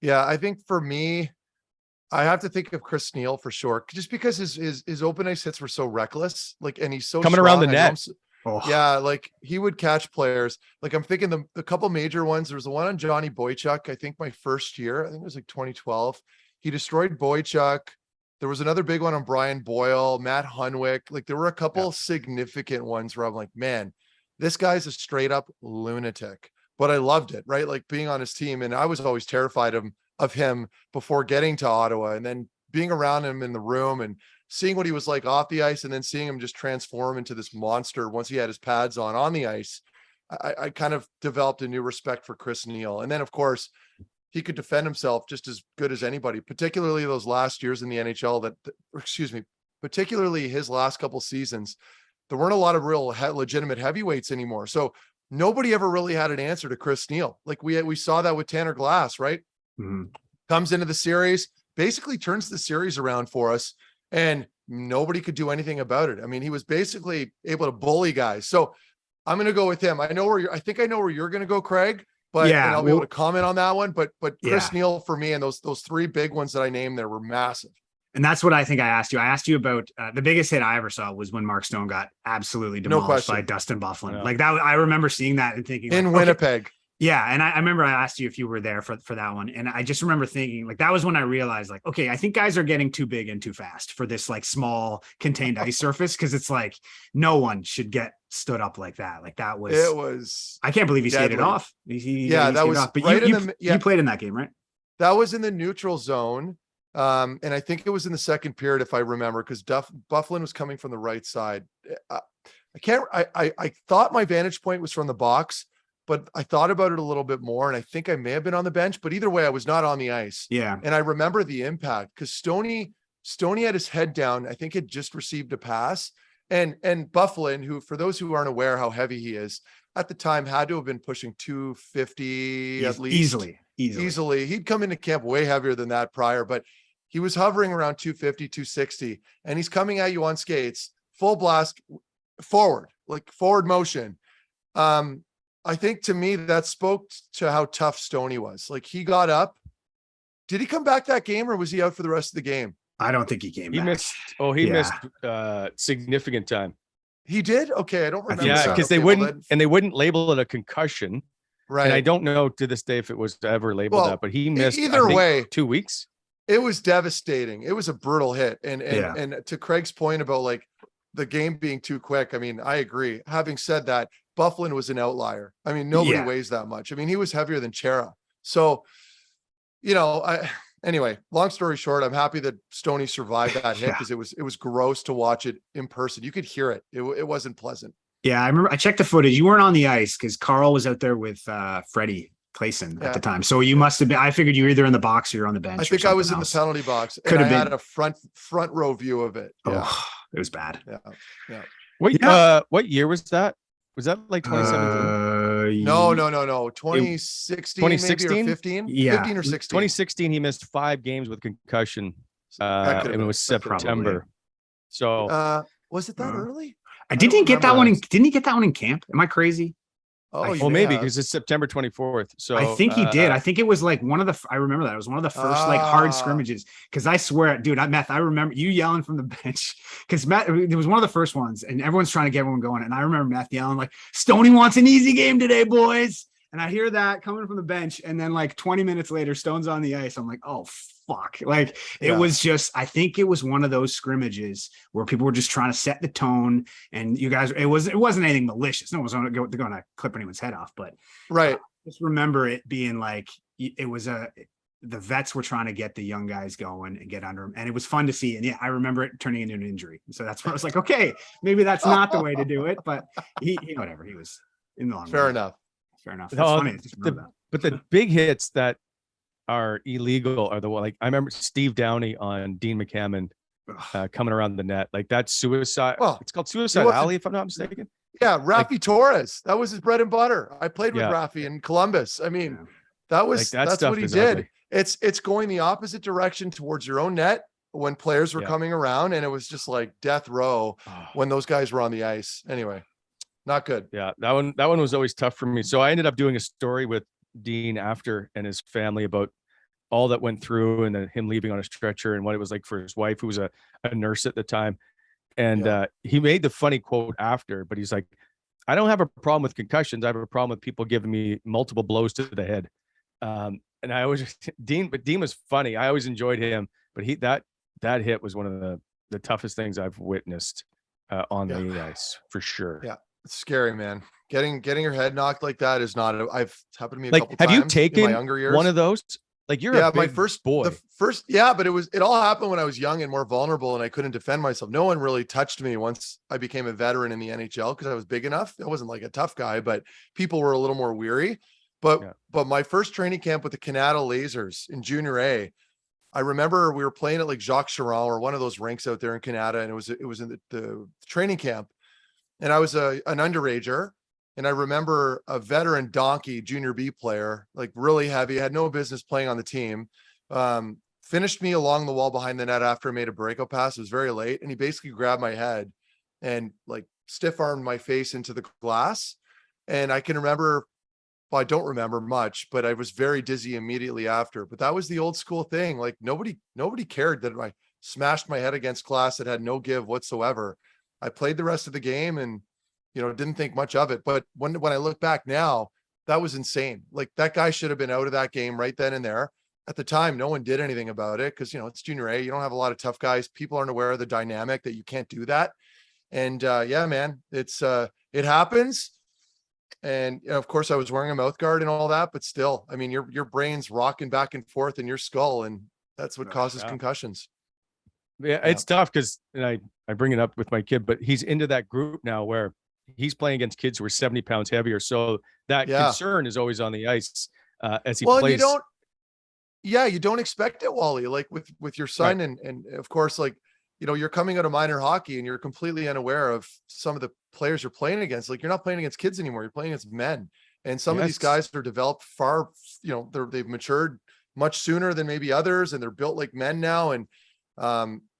Yeah, I think for me, I have to think of Chris Neal for sure, just because his open ice hits were so reckless, and he's so coming strong, around the net. Yeah, he would catch players. I'm thinking the couple major ones. There was the one on Johnny Boychuk, I think my first year. I think it was 2012. He destroyed Boychuk. There was another big one on Brian Boyle, Matt Hunwick. There were a couple significant ones where I'm like, man, this guy's a straight up lunatic. But I loved it, right? Being on his team. And I was always terrified of him before getting to Ottawa, and then being around him in the room and seeing what he was like off the ice, and then seeing him just transform into this monster once he had his pads on the ice. I kind of developed a new respect for Chris Neal. And then of course, he could defend himself just as good as anybody, particularly those last years in the NHL particularly his last couple seasons. There weren't a lot of real legitimate heavyweights anymore. So nobody ever really had an answer to Chris Neal. We saw that with Tanner Glass, right? Mm-hmm. Comes into the series, basically turns the series around for us, and nobody could do anything about it. I mean, he was basically able to bully guys. So I'm going to go with him. I know where you're going to go, Craig. But and I'll be able to comment on that one. But Chris Neal for me, and those three big ones that I named there were massive. And that's what I think I asked you. I asked you about the biggest hit I ever saw was when Mark Stone got absolutely demolished by Dustin Byfuglien. Yeah. That, I remember seeing that and thinking in Winnipeg. Yeah. And I remember I asked you if you were there for that one. And I just remember thinking that was when I realized okay, I think guys are getting too big and too fast for this small contained ice surface. Cause it's no one should get stood up like that. It was, I can't believe he skated off. That was off. But right you played in that game, right? That was in the neutral zone. And I think it was in the second period, if I remember, because Byfuglien was coming from the right side. I thought my vantage point was from the box, but I thought about it a little bit more, and I think I may have been on the bench, but either way, I was not on the ice. Yeah. And I remember the impact because Stoney had his head down. I think had just received a pass, And Bufflin, who, for those who aren't aware how heavy he is, at the time had to have been pushing 250 at least. Easily. He'd come into camp way heavier than that prior, but he was hovering around 250, 260, and he's coming at you on skates, full blast forward, like forward motion. I think to me that spoke to how tough Stoney was. Like, he got up. Did he come back that game, or was he out for the rest of the game? I don't think he came back. Missed significant time. He did? Okay, I don't remember. Yeah, because they wouldn't label it a concussion. Right. And I don't know to this day if it was ever labeled that, but he missed either way 2 weeks. It was devastating. It was a brutal hit. And to Craig's point about like the game being too quick, I mean, I agree. Having said that, Bufflin was an outlier. I mean, nobody weighs that much. I mean, he was heavier than Chera. So, anyway, long story short, I'm happy that Stoney survived that hit, because it was gross to watch it in person. You could hear it. It wasn't pleasant. Yeah, I remember I checked the footage. You weren't on the ice because Carl was out there with Freddie Clayson at the time. So you must have been. I figured you were either in the box or you're on the bench. I think I was in the penalty box. Could have been. I had a front row view of it. Yeah. Oh, it was bad. Yeah. What year was that? Was that like 2017? No. 2016, 2016? maybe, or 15? Yeah. 15 or 16. 2016, he missed 5 games with concussion. And it was September. So was it that early? Didn't he get that one in camp? Am I crazy? Oh, maybe, because it's September 24th. So I think he did. I think it was like I remember that. It was one of the first like hard scrimmages. Because I swear, dude, I remember you yelling from the bench, because it was one of the first ones, and everyone's trying to get everyone going. And I remember Meth yelling like, "Stoney wants an easy game today, boys." And I hear that coming from the bench, and then like 20 minutes later, Stone's on the ice. I'm like, oh fuck. Like, it was just, I think it was one of those scrimmages where people were just trying to set the tone, and you guys, it wasn't anything malicious. No one was going to clip anyone's head off, but just remember it being like, it was the vets were trying to get the young guys going and get under them. And it was fun to see. And I remember it turning into an injury. So that's where I was like, okay, maybe that's not the way to do it, but he whatever, he was in the long run. Fair enough. That's funny. But the big hits that are illegal are the one, like I remember Steve Downey on Dean McCammon coming around the net. Like, that's suicide. Well, it's called Suicide Alley, if I'm not mistaken. Yeah, Rafi Torres. That was his bread and butter. I played with Rafi in Columbus. I mean, that's what he did. Ugly. It's going the opposite direction towards your own net when players were coming around, and it was just like death row when those guys were on the ice. Anyway, not good. Yeah, that one was always tough for me. So I ended up doing a story with Dean after and his family about all that went through, and then him leaving on a stretcher, and what it was like for his wife, who was a nurse at the time. And he made the funny quote after, but he's like, "I don't have a problem with concussions. I have a problem with people giving me multiple blows to the head." And I always Dean was funny. I always enjoyed him, but that hit was one of the toughest things I've witnessed on the ice, for sure. Yeah, it's scary, man. Getting your head knocked like that is not. It's happened to me a like, couple times. Have you taken in my younger years. One of those? Like, you're a big my first boy. But it all happened when I was young and more vulnerable, and I couldn't defend myself. No one really touched me once I became a veteran in the NHL, because I was big enough. I wasn't like a tough guy, but people were a little more weary. But my first training camp with the Canada Lasers in Junior A, I remember we were playing at like Jacques Chiron, or one of those rinks out there in Canada, and it was in the training camp, and I was an underager. And I remember a veteran Donkey Junior B player, like really heavy, had no business playing on the team, finished me along the wall behind the net after I made a breakout pass. It was very late. And he basically grabbed my head and like stiff armed my face into the glass. And I can remember, well, I don't remember much, but I was very dizzy immediately after. But that was the old school thing. Like, nobody cared that I smashed my head against glass that had no give whatsoever. I played the rest of the game and, didn't think much of it. But when I look back now, that was insane. Like, that guy should have been out of that game right then and there. At the time, no one did anything about it, because, it's Junior A. You don't have a lot of tough guys. People aren't aware of the dynamic that you can't do that. And man, it happens. And of course, I was wearing a mouth guard and all that, but still, I mean, your brain's rocking back and forth in your skull, and that's what causes concussions. Yeah, it's tough, because I bring it up with my kid, but he's into that group now where he's playing against kids who are 70 pounds heavier. So that concern is always on the ice as he plays. You don't expect it, Wally, like with your son. Right. And of course, like, you're coming out of minor hockey and you're completely unaware of some of the players you're playing against. Like, you're not playing against kids anymore. You're playing against men. And some of these guys are developed far, they've matured much sooner than maybe others, and they're built like men now. And,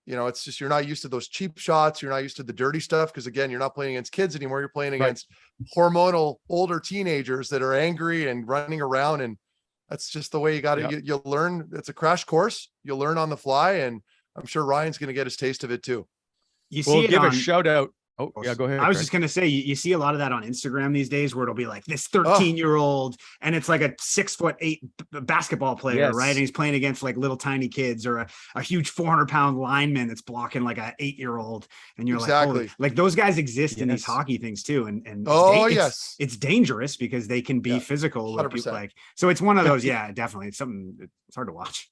it's just, you're not used to those cheap shots. You're not used to the dirty stuff. Cause again, you're not playing against kids anymore. You're playing against hormonal older teenagers that are angry and running around. And that's just the way you got to, you'll learn. It's a crash course. You'll learn on the fly. And I'm sure Ryan's going to get his taste of it too. We'll give a shout out. Oh, yeah, go ahead. I was just going to say, you see a lot of that on Instagram these days where it'll be like this 13-year-old and it's like a 6'8" basketball player, right? And he's playing against like little tiny kids, or a huge 400-pound lineman that's blocking like a 8-year-old. And you're like, holy, like those guys exist in these hockey things too. And it's dangerous because they can be physical. With people, like, so it's one of those. Yeah, definitely. It's something, it's hard to watch.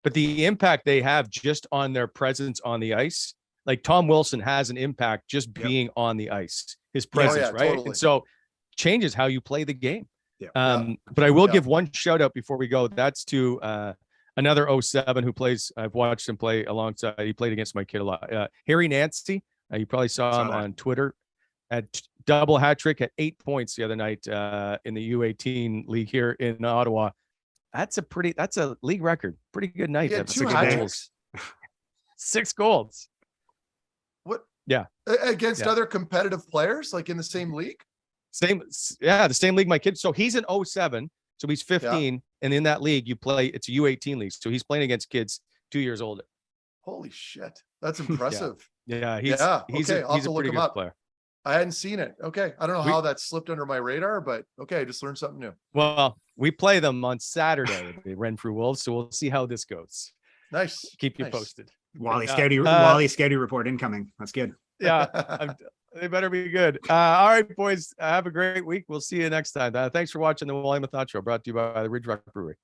But the impact they have just on their presence on the ice, like Tom Wilson has an impact just being on the ice, his presence, right? Totally. And so changes how you play the game. But I will give one shout out before we go. That's to another 07 who plays. I've watched him play alongside. He played against my kid a lot. Harry Nancy. You probably saw him on Twitter. At double hat trick at 8 points the other night in the U18 league here in Ottawa. That's a league record. Pretty good night. Yeah, 2 hat tricks. 6 goals. What? Yeah. Against other competitive players, like in the same league? The same league my kid. So he's an 07. So he's 15. Yeah. And in that league, you play, it's a U18 league. So he's playing against kids 2 years older. Holy shit. That's impressive. He's a pretty good player. I hadn't seen it. Okay. I don't know how that slipped under my radar, but okay. I just learned something new. Well, we play them on Saturday, the Renfrew Wolves. So we'll see how this goes. Nice. Keep you posted. Wally Scouty report incoming. That's good. Yeah. They better be good. All right, boys. Have a great week. We'll see you next time. Thanks for watching the Wally Methot Show, brought to you by the Ridge Rock Brewery.